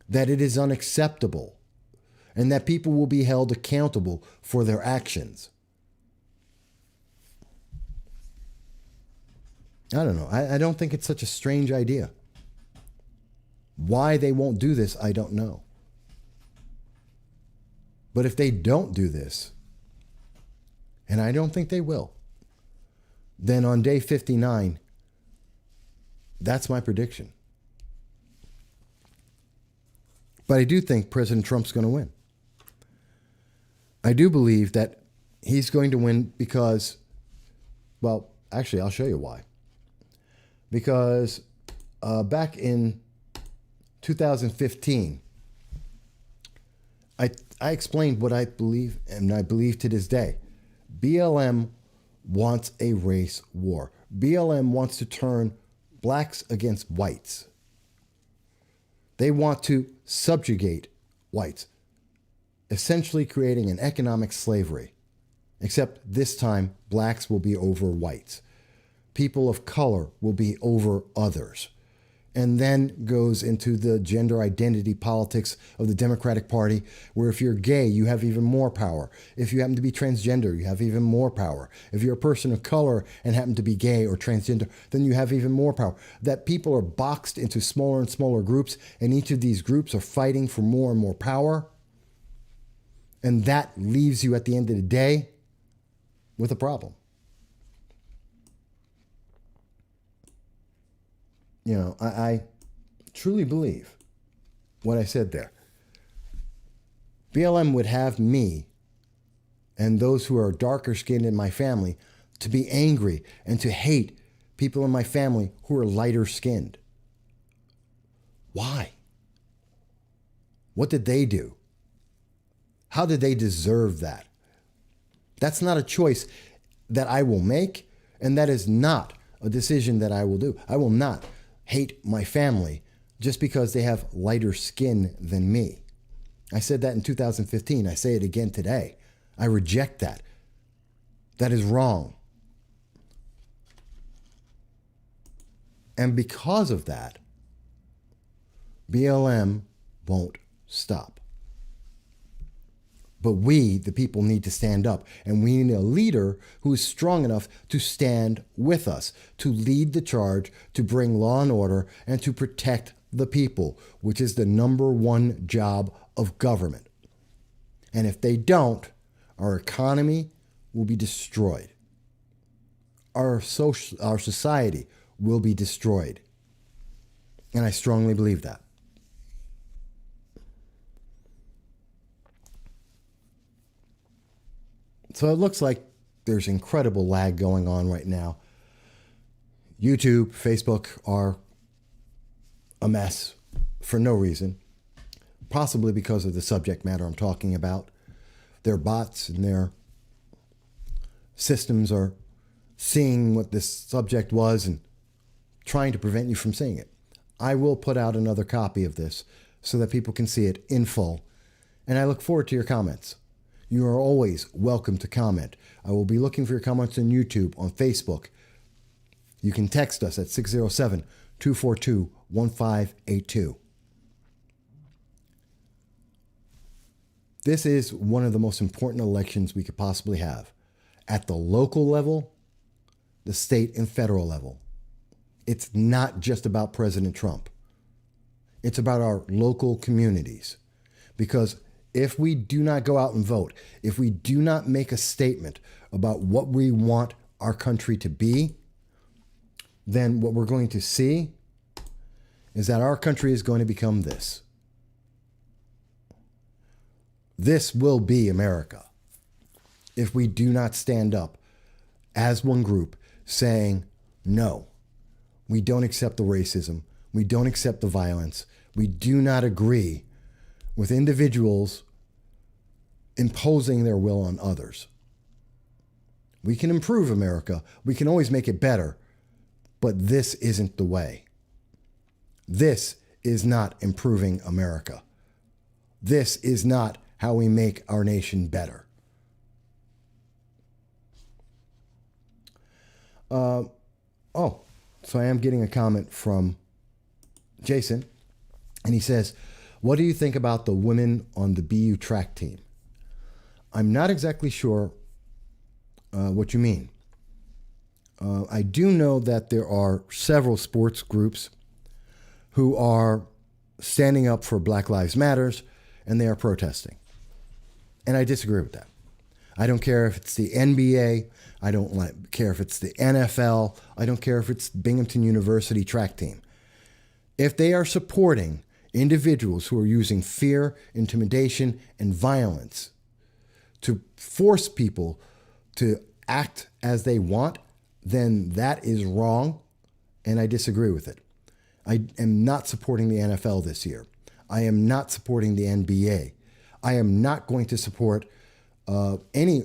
S1: that it is unacceptable, and that people will be held accountable for their actions. I don't know. I don't think it's such a strange idea. Why they won't do this, I don't know. But if they don't do this, and I don't think they will, then on day 59, that's my prediction. But I do think President Trump's going to win. I do believe that he's going to win because, well, actually, I'll show you why. Because back in 2015, I explained what I believe, and I believe to this day. BLM wants a race war. BLM wants to turn blacks against whites. They want to subjugate whites. essentially creating an economic slavery. Except this time, blacks will be over whites. People of color will be over others. And then goes into the gender identity politics of the Democratic Party, where if you're gay, you have even more power. If you happen to be transgender, you have even more power. If you're a person of color and happen to be gay or transgender, then you have even more power. That people are boxed into smaller and smaller groups, and each of these groups are fighting for more and more power. And that leaves you at the end of the day with a problem. You know, I truly believe what I said there. BLM would have me and those who are darker skinned in my family to be angry and to hate people in my family who are lighter skinned. Why? What did they do? How did they deserve that? That's not a choice that I will make, and that is not a decision that I will do. I will not hate my family just because they have lighter skin than me. I said that in 2015. I say it again today. I reject that. That is wrong. And because of that, BLM won't stop. But we, the people, need to stand up. And we need a leader who is strong enough to stand with us, to lead the charge, to bring law and order, and to protect the people, which is the number one job of government. And if they don't, our economy will be destroyed. Our society will be destroyed. And I strongly believe that. So it looks like there's incredible lag going on right now. YouTube, Facebook are a mess for no reason, possibly because of the subject matter I'm talking about. Their bots and their systems are seeing what this subject was and trying to prevent you from seeing it. I will put out another copy of this so that people can see it in full, and I look forward to your comments. You are always welcome to comment. I will be looking for your comments on YouTube, on Facebook. You can text us at 607-242-1582. This is one of the most important elections we could possibly have. At the local level, the state and federal level. It's not just about President Trump. It's about our local communities. Because if we do not go out and vote, if we do not make a statement about what we want our country to be, then what we're going to see is that our country is going to become this. This will be America if we do not stand up as one group saying, no, we don't accept the racism. We don't accept the violence. We do not agree with individuals imposing their will on others. We can improve America. We can always make it better. But this isn't the way. This is not improving America. This is not how we make our nation better. So I am getting a comment from Jason, and he says, what do you think about the women on the BU track team? I'm not exactly sure what you mean. I do know that there are several sports groups who are standing up for Black Lives Matters, and they are protesting. And I disagree with that. I don't care if it's the NBA. I don't care if it's the NFL. I don't care if it's Binghamton University track team. If they are supporting individuals who are using fear, intimidation, and violence to force people to act as they want, then that is wrong, and I disagree with it. I am not supporting the NFL this year. I am not supporting the NBA. I am not going to support any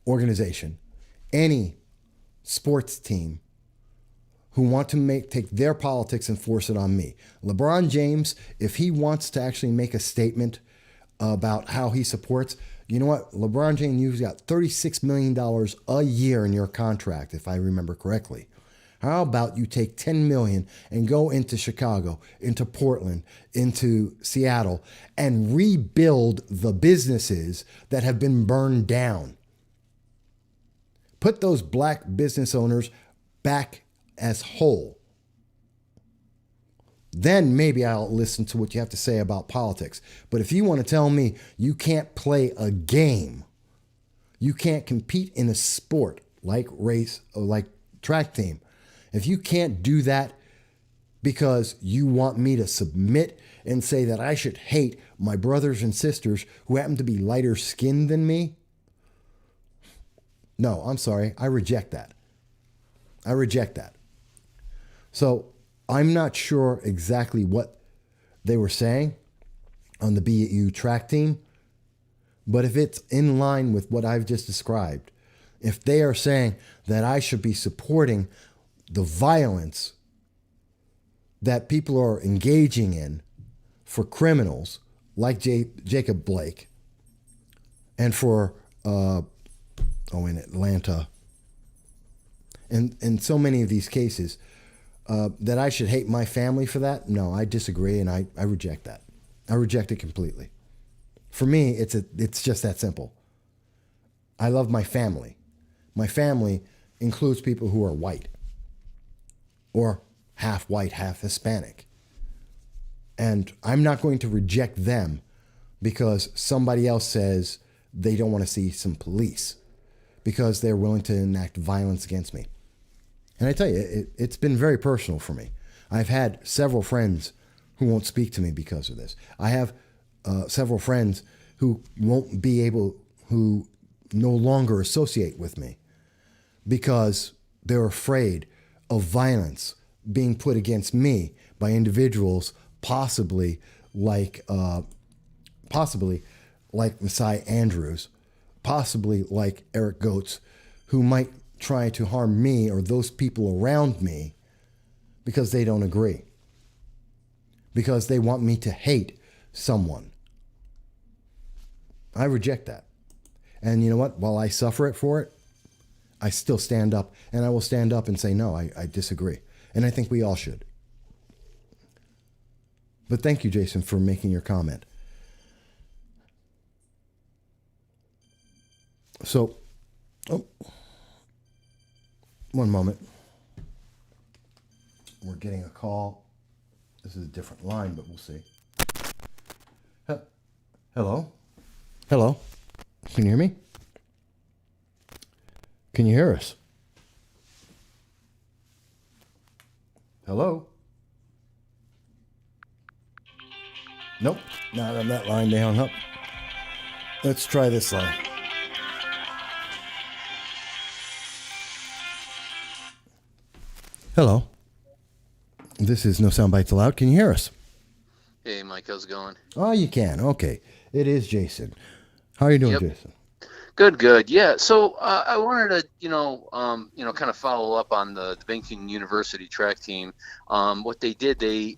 S1: organization, any sports team who want to take their politics and force it on me. LeBron James, if he wants to actually make a statement about how he supports. You know what? LeBron James, you've got $36 million a year in your contract, if I remember correctly. How about you take $10 million and go into Chicago, into Portland, into Seattle, and rebuild the businesses that have been burned down? Put those black business owners back as whole. Then maybe I'll listen to what you have to say about politics. But if you want to tell me you can't play a game, you can't compete in a sport like race or like track team, if you can't do that because you want me to submit and say that I should hate my brothers and sisters who happen to be lighter skinned than me, no, I'm sorry. I reject that. I reject that. So I'm not sure exactly what they were saying on the BU track team, but if it's in line with what I've just described, if they are saying that I should be supporting the violence that people are engaging in for criminals like Jacob Blake and for, in Atlanta, and so many of these cases, that I should hate my family for that? No, I disagree, and I reject that. I reject it completely. For me, it's just that simple. I love my family. My family includes people who are white or half white, half Hispanic. And I'm not going to reject them because somebody else says they don't want to see some police because they're willing to enact violence against me. And I tell you, it's been very personal for me. I've had several friends who won't speak to me because of this. I have several friends who who no longer associate with me because they're afraid of violence being put against me by individuals possibly like Messiah Andrews, possibly like Eric Goetz, who might try to harm me or those people around me because they don't agree, because they want me to hate someone. I reject that. And you know what? While I suffer for it, I still stand up, and I will stand up and say, no, I disagree. And I think we all should. But thank you, Jason, for making your comment. So, one moment. We're getting a call. This is a different line, but we'll see. Hello? Hello? Can you hear me? Can you hear us? Hello? Nope, not on that line. They hung up. Let's try this line. Hello. This is No Soundbites Allowed. Can you hear us?
S2: Hey, Mike, how's it going?
S1: Oh, you can. Okay. It is Jason. How are you doing,
S2: Yep.
S1: Jason?
S2: Good. Yeah. So I wanted to, kind of follow up on the Binghamton University track team. What they did, they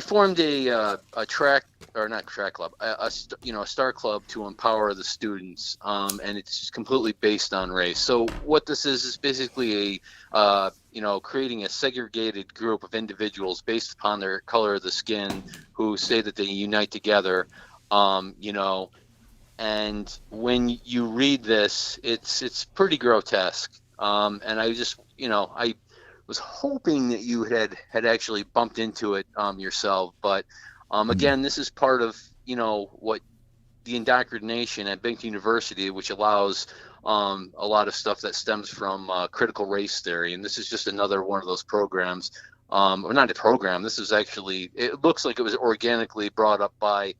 S2: formed a track, or not track club, a star club to empower the students, and it's completely based on race. So what this is basically creating a segregated group of individuals based upon their color of the skin who say that they unite together, and when you read this, it's pretty grotesque. And I just, I was hoping that you had actually bumped into it yourself. But again, this is part of, what the indoctrination at Binghamton University, which allows a lot of stuff that stems from critical race theory. And this is just another one of those programs, or not a program. This is actually, it looks like it was organically brought up by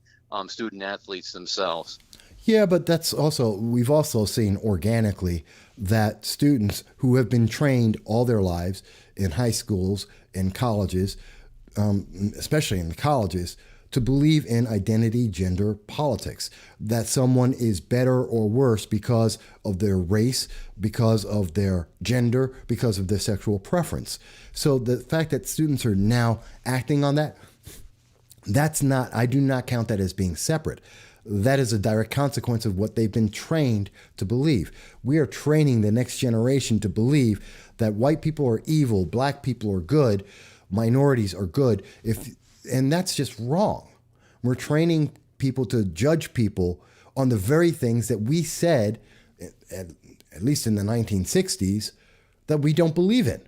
S2: student athletes themselves.
S1: Yeah, but we've also seen organically that students who have been trained all their lives in high schools, in colleges, especially in the colleges, to believe in identity, gender, politics, that someone is better or worse because of their race, because of their gender, because of their sexual preference. So the fact that students are now acting on that, I do not count that as being separate. that is a direct consequence of what they've been trained to believe. We are training the next generation to believe that white people are evil, black people are good, minorities are good. And that's just wrong. We're training people to judge people on the very things that we said, at least in the 1960s, that we don't believe in.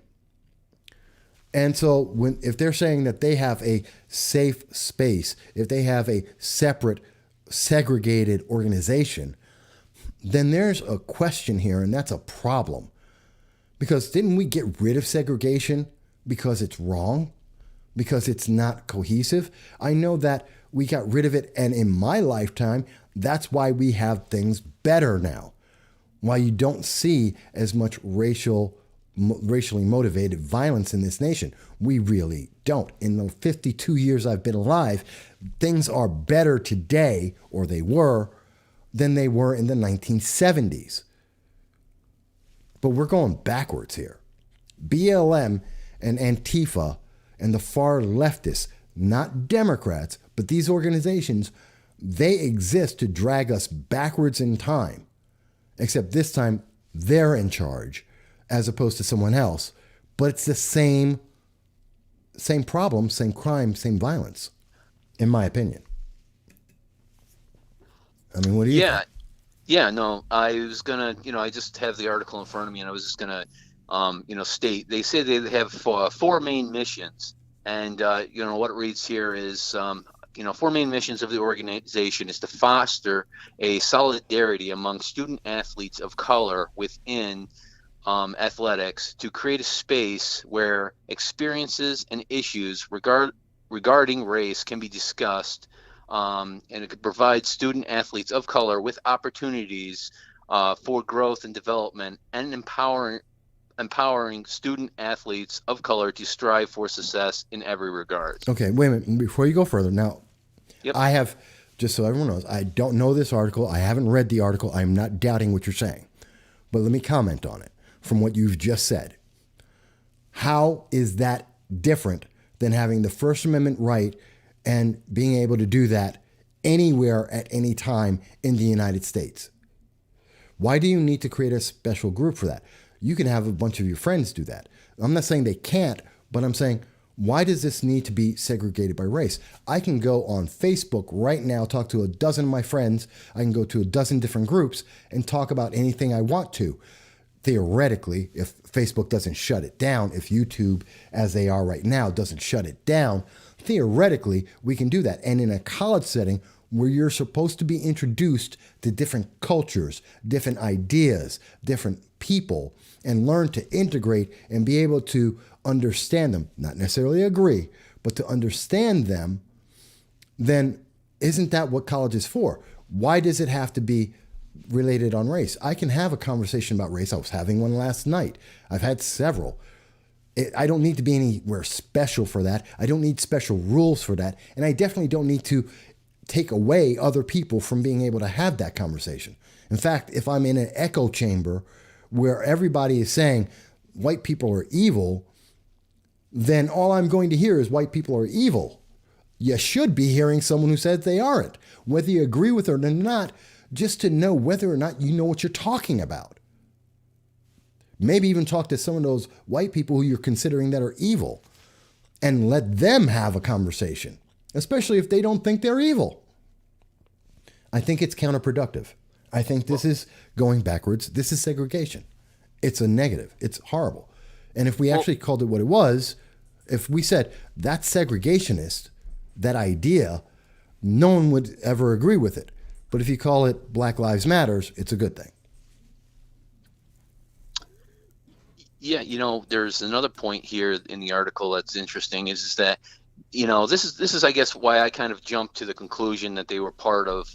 S1: And so if they're saying that they have a safe space, if they have a separate, segregated organization, then there's a question here, and that's a problem. Because didn't we get rid of segregation because it's wrong? Because it's not cohesive? I know that we got rid of it, and in my lifetime, that's why we have things better now. Why you don't see as much racially motivated violence in this nation. We really don't. In the 52 years I've been alive, things are better today, or they were, than they were in the 1970s. But we're going backwards here. BLM and Antifa and the far leftists, not Democrats, but these organizations, they exist to drag us backwards in time. Except this time, they're in charge as opposed to someone else. But it's the same problem, same crime, same violence, in my opinion. I mean, what do you think?
S2: Yeah, no, I was gonna, I just have the article in front of me, and I was just gonna, state. They say they have four main missions, and what it reads here is, four main missions of the organization is to foster a solidarity among student athletes of color within athletics, to create a space where experiences and issues regarding race can be discussed. And it could provide student athletes of color with opportunities for growth and development, and empowering student athletes of color to strive for success in every regard.
S1: Okay, wait a minute. Before you go further, now,
S2: Yep.
S1: I have, just so everyone knows, I don't know this article. I haven't read the article. I'm not doubting what you're saying. But let me comment on it from what you've just said. How is that different than having the First Amendment right and being able to do that anywhere at any time in the United States? Why do you need to create a special group for that? You can have a bunch of your friends do that. I'm not saying they can't, but I'm saying, why does this need to be segregated by race? I can go on Facebook right now, talk to a dozen of my friends. I can go to a dozen different groups and talk about anything I want to. Theoretically, if Facebook doesn't shut it down, if YouTube, as they are right now, doesn't shut it down, theoretically, we can do that. And in a college setting where you're supposed to be introduced to different cultures, different ideas, different people, and learn to integrate and be able to understand them, not necessarily agree, but to understand them, then isn't that what college is for? Why does it have to be related on race? I can have a conversation about race. I was having one last night. I've had several. I don't need to be anywhere special for that. I don't need special rules for that. And I definitely don't need to take away other people from being able to have that conversation. In fact, if I'm in an echo chamber where everybody is saying white people are evil, then all I'm going to hear is white people are evil. You should be hearing someone who says they aren't, whether you agree with it or not, just to know whether or not you know what you're talking about. Maybe even talk to some of those white people who you're considering that are evil and let them have a conversation, especially if they don't think they're evil. I think it's counterproductive. I think this is going backwards. This is segregation. It's a negative. It's horrible. And if we actually called it what it was, if we said that's segregationist, that idea, no one would ever agree with it. But if you call it Black Lives Matters, it's a good thing.
S2: Yeah, there's another point here in the article that's interesting is that, this is I guess why I kind of jumped to the conclusion that they were part of,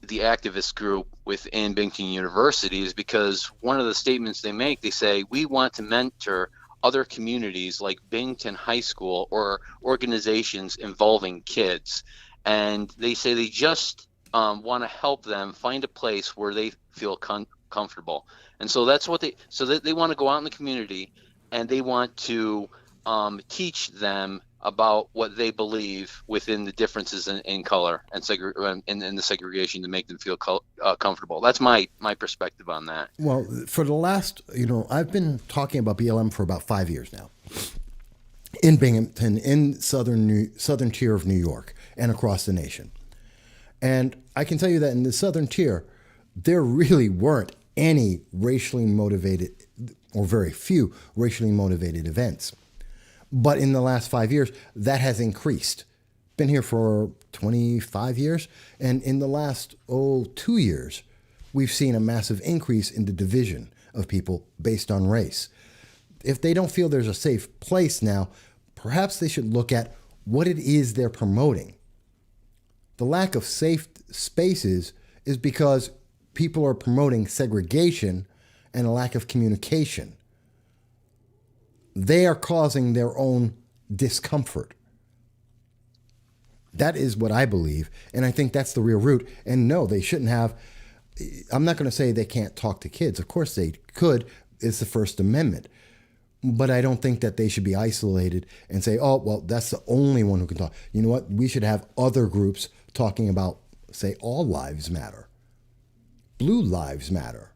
S2: the activist group within Binghamton University, is because one of the statements they make, they say, we want to mentor other communities like Binghamton High School or organizations involving kids. And they say they just want to help them find a place where they feel comfortable. And so that's what they want to go out in the community, and they want to teach them about what they believe within the differences in color and in the segregation to make them feel comfortable. That's my perspective on that.
S1: Well, for the last, I've been talking about BLM for about 5 years now in Binghamton, in southern tier of New York, and across the nation. And I can tell you that in the southern tier, there really weren't any racially motivated, or very few racially motivated events. But in the last 5 years, that has increased. Been here for 25 years, and in the last 2 years, we've seen a massive increase in the division of people based on race. If they don't feel there's a safe place now, perhaps they should look at what it is they're promoting. The lack of safe spaces is because people are promoting segregation and a lack of communication. They are causing their own discomfort. That is what I believe, and I think that's the real root. And no, they shouldn't have. I'm not going to say they can't talk to kids. Of course they could. It's the First Amendment. But I don't think that they should be isolated and say, oh, well, that's the only one who can talk. You know what? We should have other groups talking about, say, all lives matter. Blue lives matter.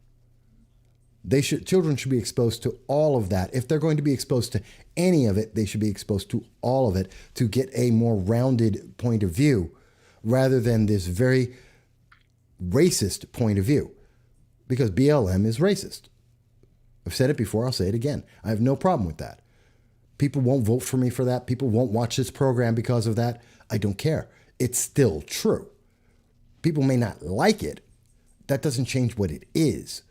S1: Children should be exposed to all of that. If they're going to be exposed to any of it, they should be exposed to all of it to get a more rounded point of view rather than this very racist point of view. Because BLM is racist. I've said it before, I'll say it again. I have no problem with that. People won't vote for me for that. People won't watch this program because of that. I don't care. It's still true. People may not like it. That doesn't change what it is.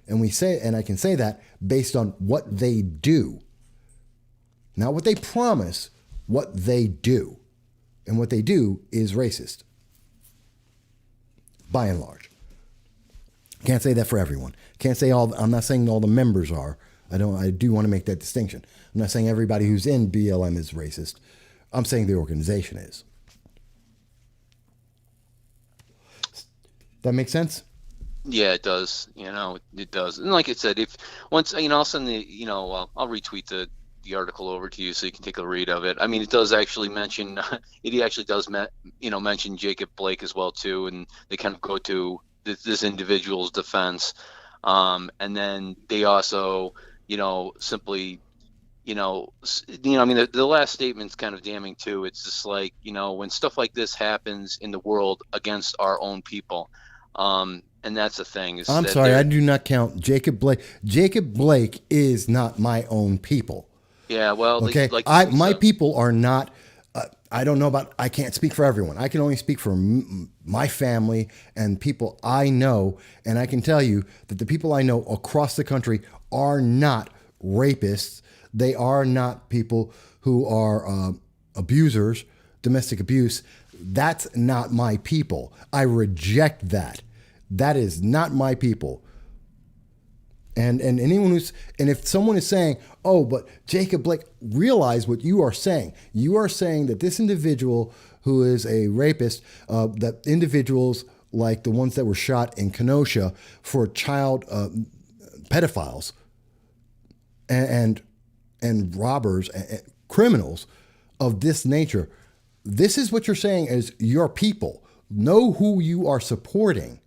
S1: And I can say that based on what they do. Not what they promise, what they do. And what they do is racist. By and large. Can't say that for everyone. Can't say I'm not saying all the members are. I do want to make that distinction. I'm not saying everybody who's in BLM is racist. I'm saying the organization is. That make sense?
S2: Yeah, it does. It does. And like I said, if once, I'll send I'll retweet the article over to you so you can take a read of it. I mean, it does actually mention, mention Jacob Blake as well too, and they kind of go to this individual's defense. And then they also, simply, the last statement's kind of damning too. It's just like, when stuff like this happens in the world against our own people, and that's the thing.
S1: I'm sorry, I do not count Jacob Blake. Jacob Blake is not my own people.
S2: Yeah, well,
S1: okay. My people are not. I don't know about. I can't speak for everyone. I can only speak for my family and people I know, and I can tell you that the people I know across the country are not rapists. They are not people who are abusers, domestic abuse. That's not my people. I reject that. That is not my people. And anyone if someone is saying, oh, but Jacob Blake, realize what you are saying. You are saying that this individual who is a rapist, that individuals like the ones that were shot in Kenosha for child pedophiles and robbers, and criminals of this nature. This is what you're saying is your people. Know who you are supporting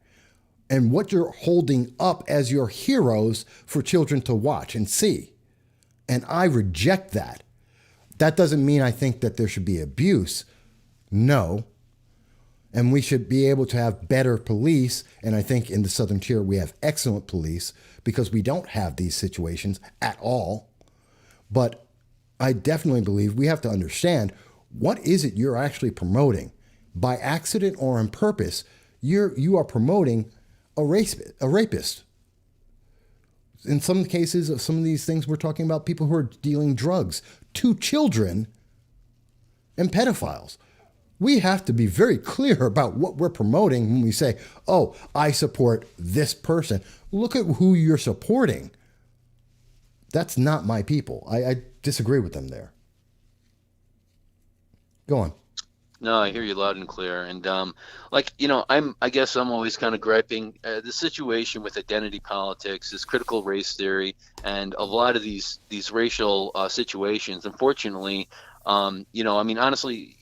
S1: and what you're holding up as your heroes for children to watch and see. And I reject that. That doesn't mean I think that there should be abuse. No. And we should be able to have better police. And I think in the Southern Tier, we have excellent police because we don't have these situations at all. But I definitely believe we have to understand, what is it you're actually promoting? By accident or on purpose, you are promoting a rapist. In some cases of some of these things, we're talking about people who are dealing drugs to children and pedophiles. We have to be very clear about what we're promoting when we say, oh, I support this person. Look at who you're supporting. That's not my people. I disagree with them there. Go on.
S2: No, I hear you loud and clear. And I guess I'm always kind of griping the situation with identity politics, this critical race theory, and a lot of these racial situations. Unfortunately, I mean, honestly,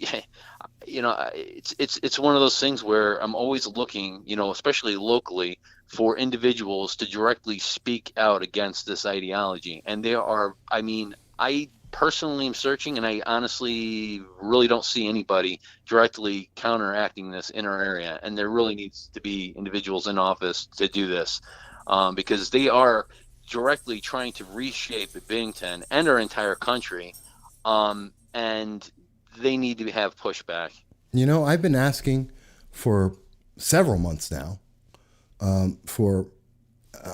S2: it's one of those things where I'm always looking, especially locally, for individuals to directly speak out against this ideology. And there are, I mean, I personally am searching, and I honestly really don't see anybody directly counteracting this in our area. And there really needs to be individuals in office to do this, because they are directly trying to reshape Binghamton and our entire country. And they need to have pushback.
S1: I've been asking for several months now. For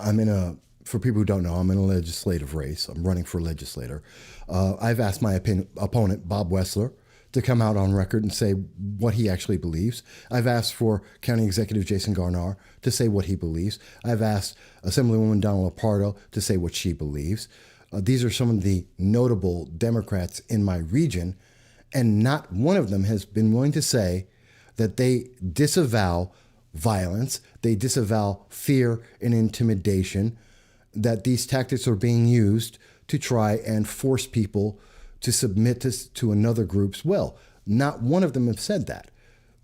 S1: I'm in a for people who don't know, I'm in a legislative race. I'm running for legislator. I've asked my opponent, Bob Wessler, to come out on record and say what he actually believes. I've asked for County Executive Jason Garnar to say what he believes. I've asked Assemblywoman Donna Lapardo to say what she believes. These are some of the notable Democrats in my region, and not one of them has been willing to say that they disavow violence, they disavow fear and intimidation, that these tactics are being used to try and force people to submit to another group's will. Not one of them have said that.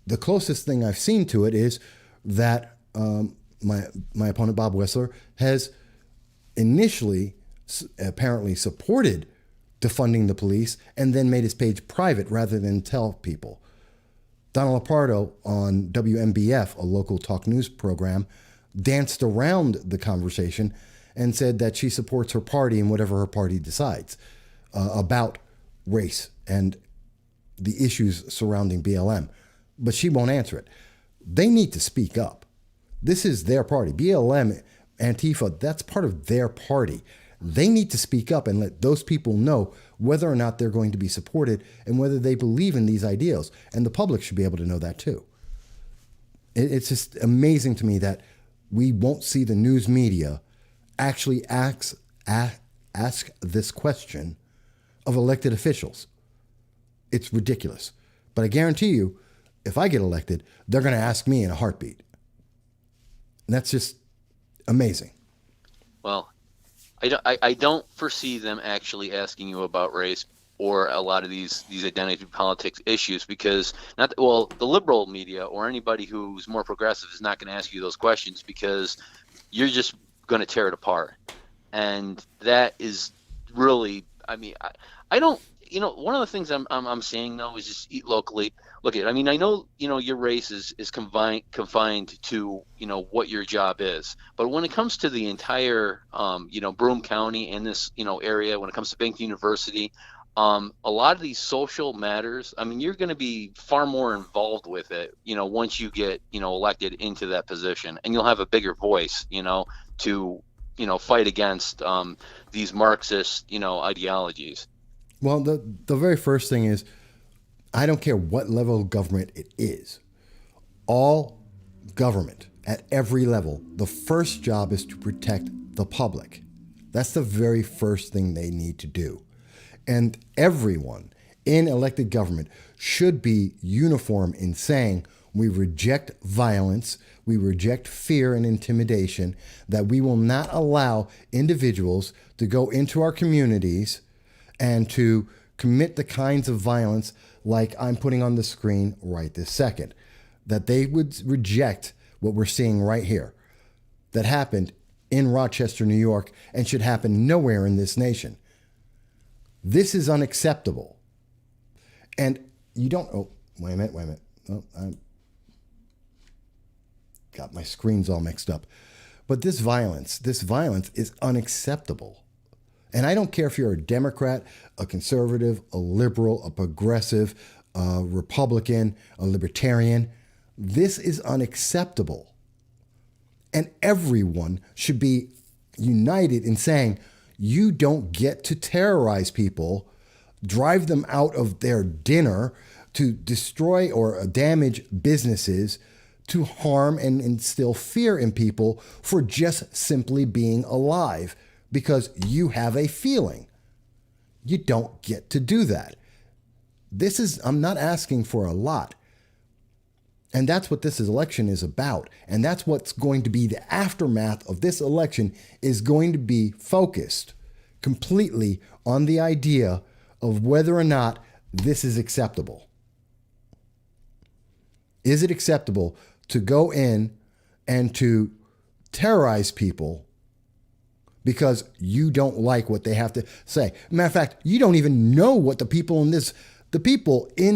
S1: The closest thing I've seen to it is that my opponent, Bob Wessler, has initially apparently supported defunding the police and then made his page private rather than tell people. Donna Lapardo on WMBF, a local talk news program, danced around the conversation and said that she supports her party and whatever her party decides about race and the issues surrounding BLM. But she won't answer it. They need to speak up. This is their party. BLM, Antifa, that's part of their party. They need to speak up and let those people know whether or not they're going to be supported and whether they believe in these ideals. And the public should be able to know that too. It's just amazing to me that we won't see the news media actually ask this question of elected officials. It's ridiculous. But I guarantee you, if I get elected, they're going to ask me in a heartbeat. And that's just amazing.
S2: Well, I don't foresee them actually asking you about race or a lot of these identity politics issues, because the liberal media or anybody who's more progressive is not going to ask you those questions, because you're just going to tear it apart. And that is really, I mean, I don't, one of the things I'm saying though is just eat locally. Look I mean, I know, your race is confined to, what your job is. But when it comes to the entire, Broome County and this, area, when it comes to Binghamton University, a lot of these social matters, I mean, you're going to be far more involved with it, once you get, elected into that position, and you'll have a bigger voice, to, fight against these Marxist, ideologies.
S1: Well, the very first thing is, I don't care what level of government it is. All government at every level, the first job is to protect the public. That's the very first thing they need to do. And everyone in elected government should be uniform in saying we reject violence, we reject fear and intimidation, that we will not allow individuals to go into our communities and to commit the kinds of violence like I'm putting on the screen right this second. That they would reject what we're seeing right here that happened in Rochester, New York, and should happen nowhere in this nation. This is unacceptable. And you don't, wait a minute. Oh, I got my screens all mixed up. But this violence is unacceptable. And I don't care if you're a Democrat, a conservative, a liberal, a progressive, a Republican, a libertarian. This is unacceptable. And everyone should be united in saying, you don't get to terrorize people, drive them out of their dinner, to destroy or damage businesses, to harm and instill fear in people for just simply being alive because you have a feeling. You don't get to do that. I'm not asking for a lot. And that's what this election is about. And that's what's going to be the aftermath of this election, is going to be focused completely on the idea of whether or not this is acceptable. Is it acceptable to go in and to terrorize people because you don't like what they have to say? Matter of fact, you don't even know what the people in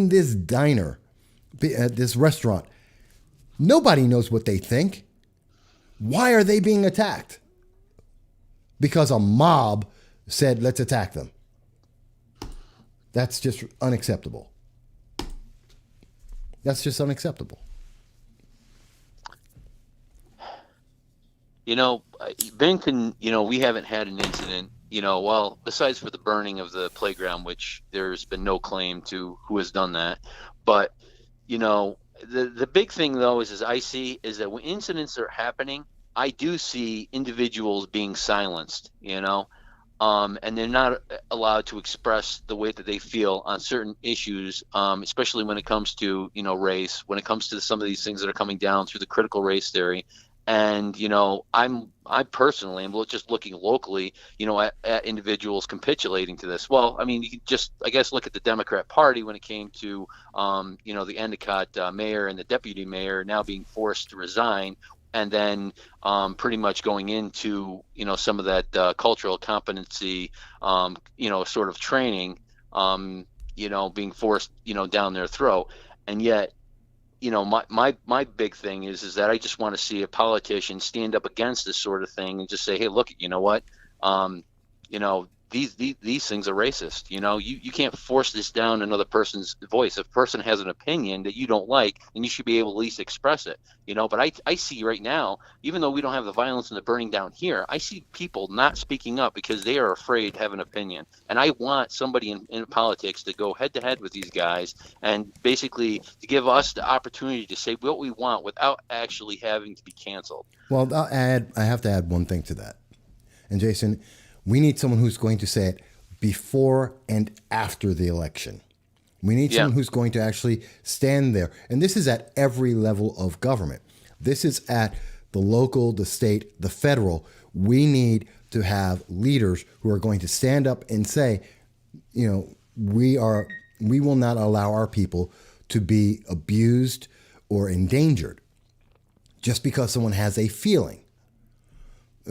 S1: this diner, at this restaurant, nobody knows what they think. Why are they being attacked? Because a mob said, let's attack them. That's just unacceptable. That's just unacceptable.
S2: Bennington, we haven't had an incident, well, besides for the burning of the playground, which there's been no claim to who has done that. But, the big thing, though, is I see is that when incidents are happening, I do see individuals being silenced, and they're not allowed to express the way that they feel on certain issues, especially when it comes to, race, when it comes to some of these things that are coming down through the critical race theory. And, I personally am just looking locally, at individuals capitulating to this. Well, I mean, you can just, I guess, look at the Democrat Party when it came to, the Endicott mayor and the deputy mayor now being forced to resign. And then pretty much going into, some of that cultural competency, sort of training, being forced, down their throat. And yet, my big thing is that I just want to see a politician stand up against this sort of thing and just say, hey, look, you know what? These things are racist. You can't force this down another person's voice. If a person has an opinion that you don't like, then you should be able to at least express it. But I see right now, even though we don't have the violence and the burning down here, I see people not speaking up because they are afraid to have an opinion. And I want somebody in politics to go head to head with these guys and basically to give us the opportunity to say what we want without actually having to be canceled.
S1: Well, I have to add one thing to that. And Jason, we need someone who's going to say it before and after the election. We need someone who's going to actually stand there. And this is at every level of government. This is at the local, the state, the federal. We need to have leaders who are going to stand up and say, we will not allow our people to be abused or endangered just because someone has a feeling,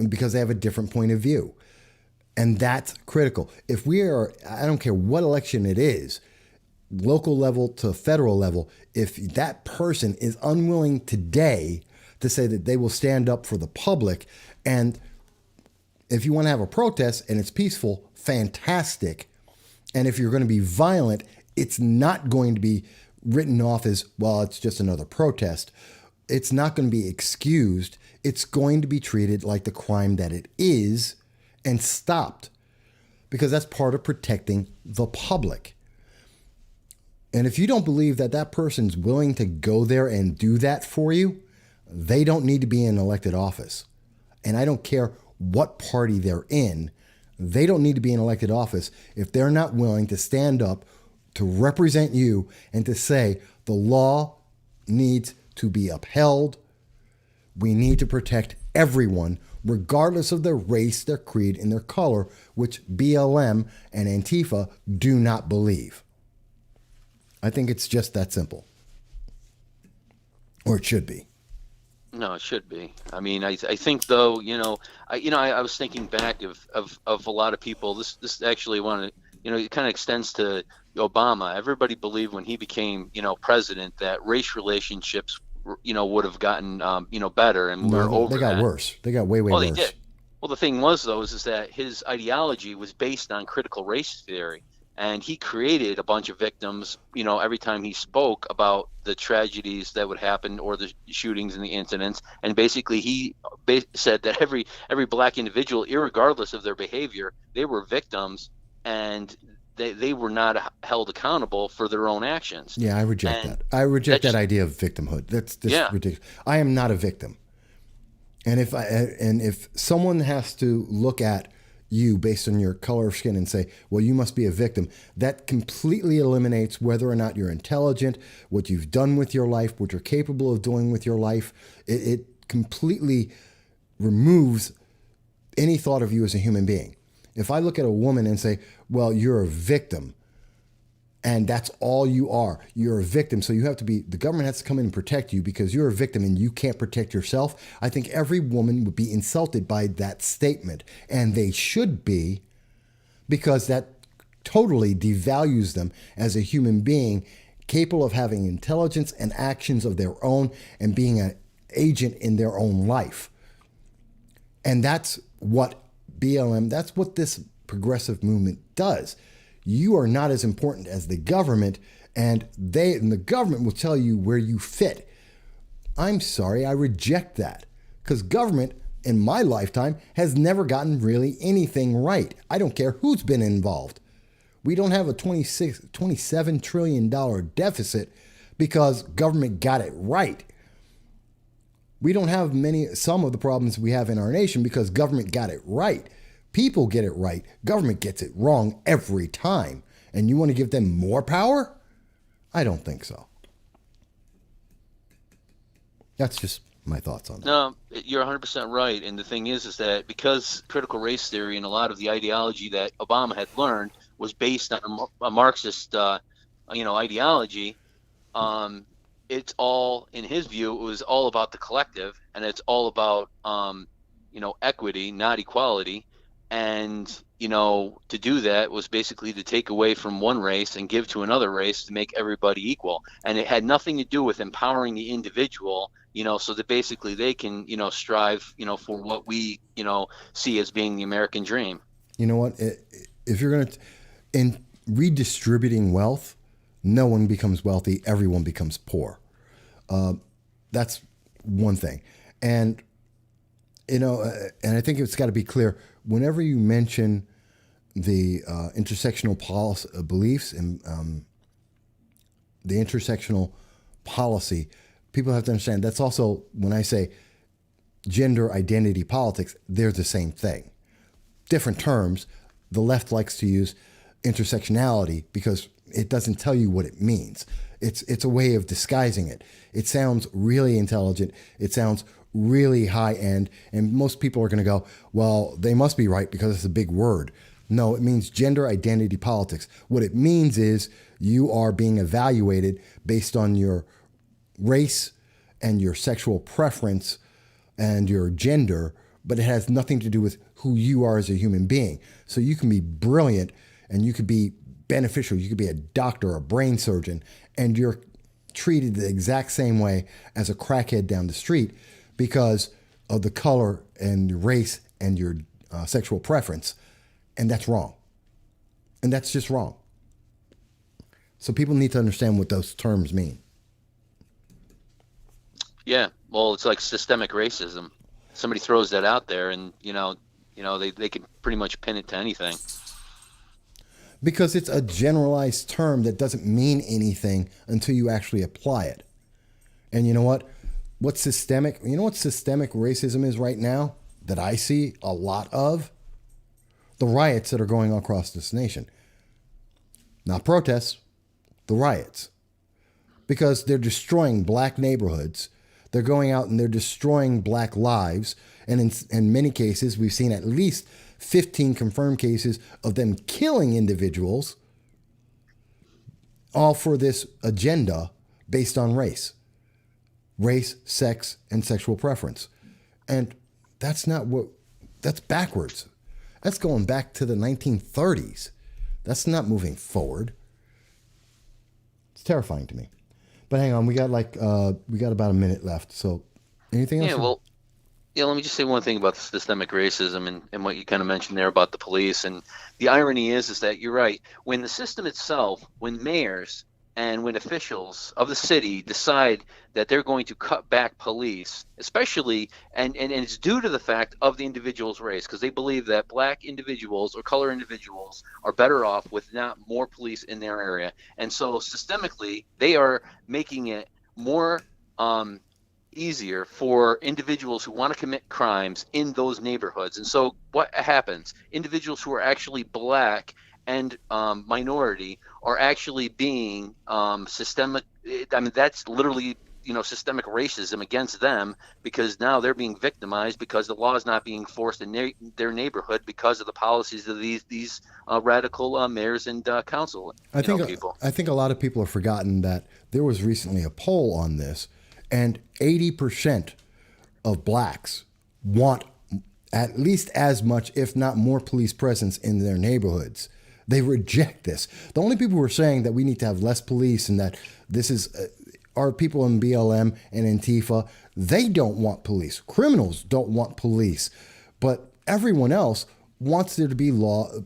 S1: because they have a different point of view. And that's critical. If we are, I don't care what election it is, local level to federal level, if that person is unwilling today to say that they will stand up for the public, and if you want to have a protest and it's peaceful, fantastic. And if you're going to be violent, it's not going to be written off as, well, it's just another protest. It's not going to be excused. It's going to be treated like the crime that it is and stopped, because that's part of protecting the public. And if you don't believe that that person's willing to go there and do that for you, they don't need to be in elected office. And I don't care what party they're in, they don't need to be in elected office if they're not willing to stand up to represent you and to say the law needs to be upheld. We need to protect everyone, regardless of their race, their creed, and their color, which BLM and Antifa do not believe. I think it's just that simple. Or it should be.
S2: No, it should be. I mean, I think though, I was thinking back of a lot of people. This actually it kind of extends to Obama. Everybody believed when he became, president, that race relationships, would have gotten, better, and we're over.
S1: They got worse. They got way worse.
S2: They did. Well, the thing was, though, is that his ideology was based on critical race theory. And he created a bunch of victims, every time he spoke about the tragedies that would happen or the shootings and the incidents. And basically he said that every black individual, irregardless of their behavior, they were victims, and they were not held accountable for their own actions.
S1: Yeah, I reject that. I reject that idea of victimhood. That's ridiculous. I am not a victim. And if someone has to look at you based on your color of skin and say, well, you must be a victim, that completely eliminates whether or not you're intelligent, what you've done with your life, what you're capable of doing with your life. It completely removes any thought of you as a human being. If I look at a woman and say, well, you're a victim, And that's all you are. You're a victim. So you have to be, the government has to come in and protect you because you're a victim and you can't protect yourself. I think every woman would be insulted by that statement. And they should be, because that totally devalues them as a human being capable of having intelligence and actions of their own and being an agent in their own life. And that's what BLM, that's what this progressive movement does. You are not as important as the government, and the government will tell you where you fit. I'm sorry, I reject that, because government in my lifetime has never gotten really anything right. I don't care who's been involved. We don't have a $27 trillion deficit because government got it right. We don't have some of the problems we have in our nation because government got it right. People get it right. Government gets it wrong every time. And you want to give them more power? I don't think so. That's just my thoughts on that.
S2: No, you're 100% right. And the thing is that because critical race theory and a lot of the ideology that Obama had learned was based on a Marxist, ideology, it's all, in his view, it was all about the collective, and it's all about, equity, not equality. And, to do that was basically to take away from one race and give to another race to make everybody equal. And it had nothing to do with empowering the individual, so that basically they can, strive, for what we, see as being the American dream.
S1: You know what? If you're going to, in redistributing wealth, no one becomes wealthy, everyone becomes poor. That's one thing. And, and I think it's got to be clear, whenever you mention the intersectional beliefs and the intersectional policy, people have to understand that's also, when I say gender identity politics, they're the same thing. Different terms. The left likes to use intersectionality because it doesn't tell you what it means. It's a way of disguising it. It sounds really intelligent. It sounds really high end. And most people are going to go, well, they must be right because it's a big word. No, it means gender identity politics. What it means is you are being evaluated based on your race and your sexual preference and your gender, but it has nothing to do with who you are as a human being. So you can be brilliant and you could be beneficial. You could be a doctor or a brain surgeon, and you're treated the exact same way as a crackhead down the street because of the color and your race and your sexual preference. And that's wrong. And that's just wrong. So people need to understand what those terms mean.
S2: Yeah, well, it's like systemic racism. Somebody throws that out there, and they can pretty much pin it to anything.
S1: Because it's a generalized term that doesn't mean anything until you actually apply it. And you know what? What systemic racism is right now that I see a lot of? The riots that are going on across this nation. Not protests, the riots. Because they're destroying black neighborhoods. They're going out and they're destroying black lives. And in many cases, we've seen at least 15 confirmed cases of them killing individuals, all for this agenda based on race, sex, and sexual preference. And that's backwards. That's going back to the 1930s. That's not moving forward. It's terrifying to me. But hang on, we got about a minute left. So anything else?
S2: Yeah, well, let me just say one thing about the systemic racism and what you kind of mentioned there about the police. And the irony is that you're right. When the system itself, when mayors and when officials of the city decide that they're going to cut back police, especially, and it's due to the fact of the individual's race, because they believe that black individuals or color individuals are better off with not more police in their area. And so systemically, they are making it more easier for individuals who want to commit crimes in those neighborhoods. And so what happens? Individuals who are actually black and minority are actually being systemic. I mean, that's literally systemic racism against them, because now they're being victimized because the law is not being enforced in their neighborhood because of the policies of these radical mayors and council people.
S1: I think a lot of people have forgotten that there was recently a poll on this, and 80% of blacks want at least as much, if not more, police presence in their neighborhoods. They reject this. The only people who are saying that we need to have less police and that this is are people in BLM and Antifa. They don't want police. Criminals don't want police. But everyone else wants there to be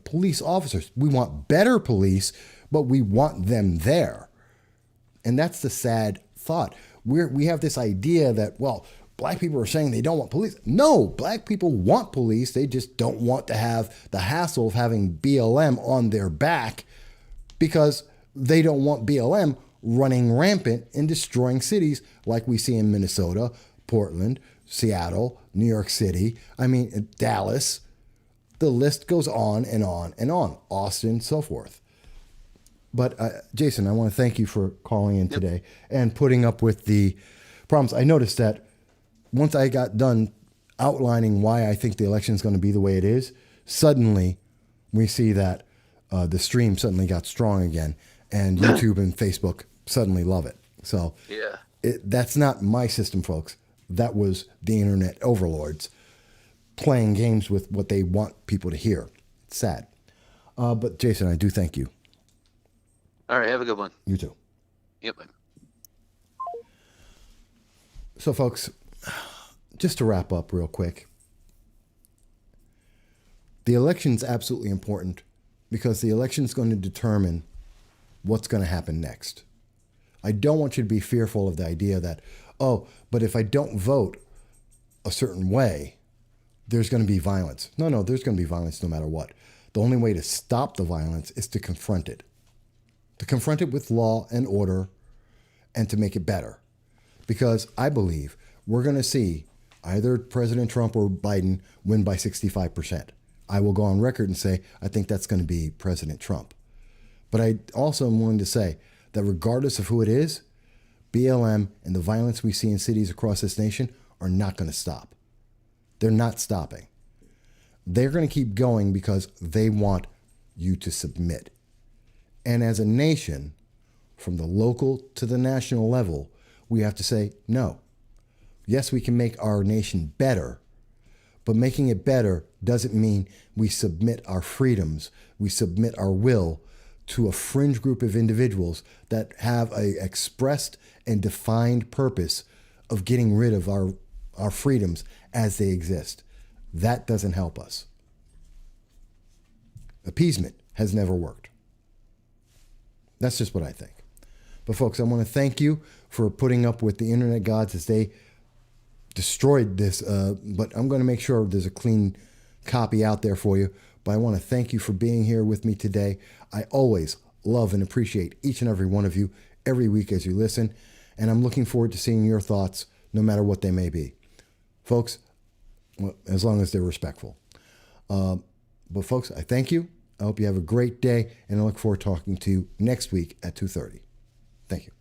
S1: police officers. We want better police, but we want them there. And that's the sad thought. We have this idea that, well, black people are saying they don't want police. No, black people want police. They just don't want to have the hassle of having BLM on their back because they don't want BLM running rampant and destroying cities like we see in Minnesota, Portland, Seattle, New York City, Dallas. The list goes on and on and on. Austin, so forth. But Jason, I want to thank you for calling in today and putting up with the problems. I noticed that once I got done outlining why I think the election is going to be the way it is, suddenly we see that the stream suddenly got strong again, and YouTube and Facebook suddenly love it. So that's not my system, folks. That was the internet overlords playing games with what they want people to hear. It's sad. But Jason, I do thank you.
S2: All right, have a good one.
S1: You too.
S2: Yep.
S1: So, folks, just to wrap up real quick, the election's absolutely important because the election's going to determine what's going to happen next. I don't want you to be fearful of the idea that, oh, but if I don't vote a certain way, there's going to be violence. No, there's going to be violence no matter what. The only way to stop the violence is to confront it. To confront it with law and order and to make it better. Because I believe we're going to see either President Trump or Biden win by 65%. I will go on record and say I think that's going to be President Trump. But I also am willing to say that regardless of who it is, BLM and the violence we see in cities across this nation are not going to stop. They're not stopping. They're going to keep going because they want you to submit. And as a nation, from the local to the national level, we have to say no. Yes, we can make our nation better, but making it better doesn't mean we submit our freedoms, we submit our will to a fringe group of individuals that have a expressed and defined purpose of getting rid of our freedoms as they exist. That doesn't help us. Appeasement has never worked. That's just what I think. But folks, I want to thank you for putting up with the internet gods as they destroyed this. But I'm going to make sure there's a clean copy out there for you. But I want to thank you for being here with me today. I always love and appreciate each and every one of you every week as you listen. And I'm looking forward to seeing your thoughts, no matter what they may be. Folks, as long as they're respectful. But folks, I thank you. I hope you have a great day, and I look forward to talking to you next week at 2:30. Thank you.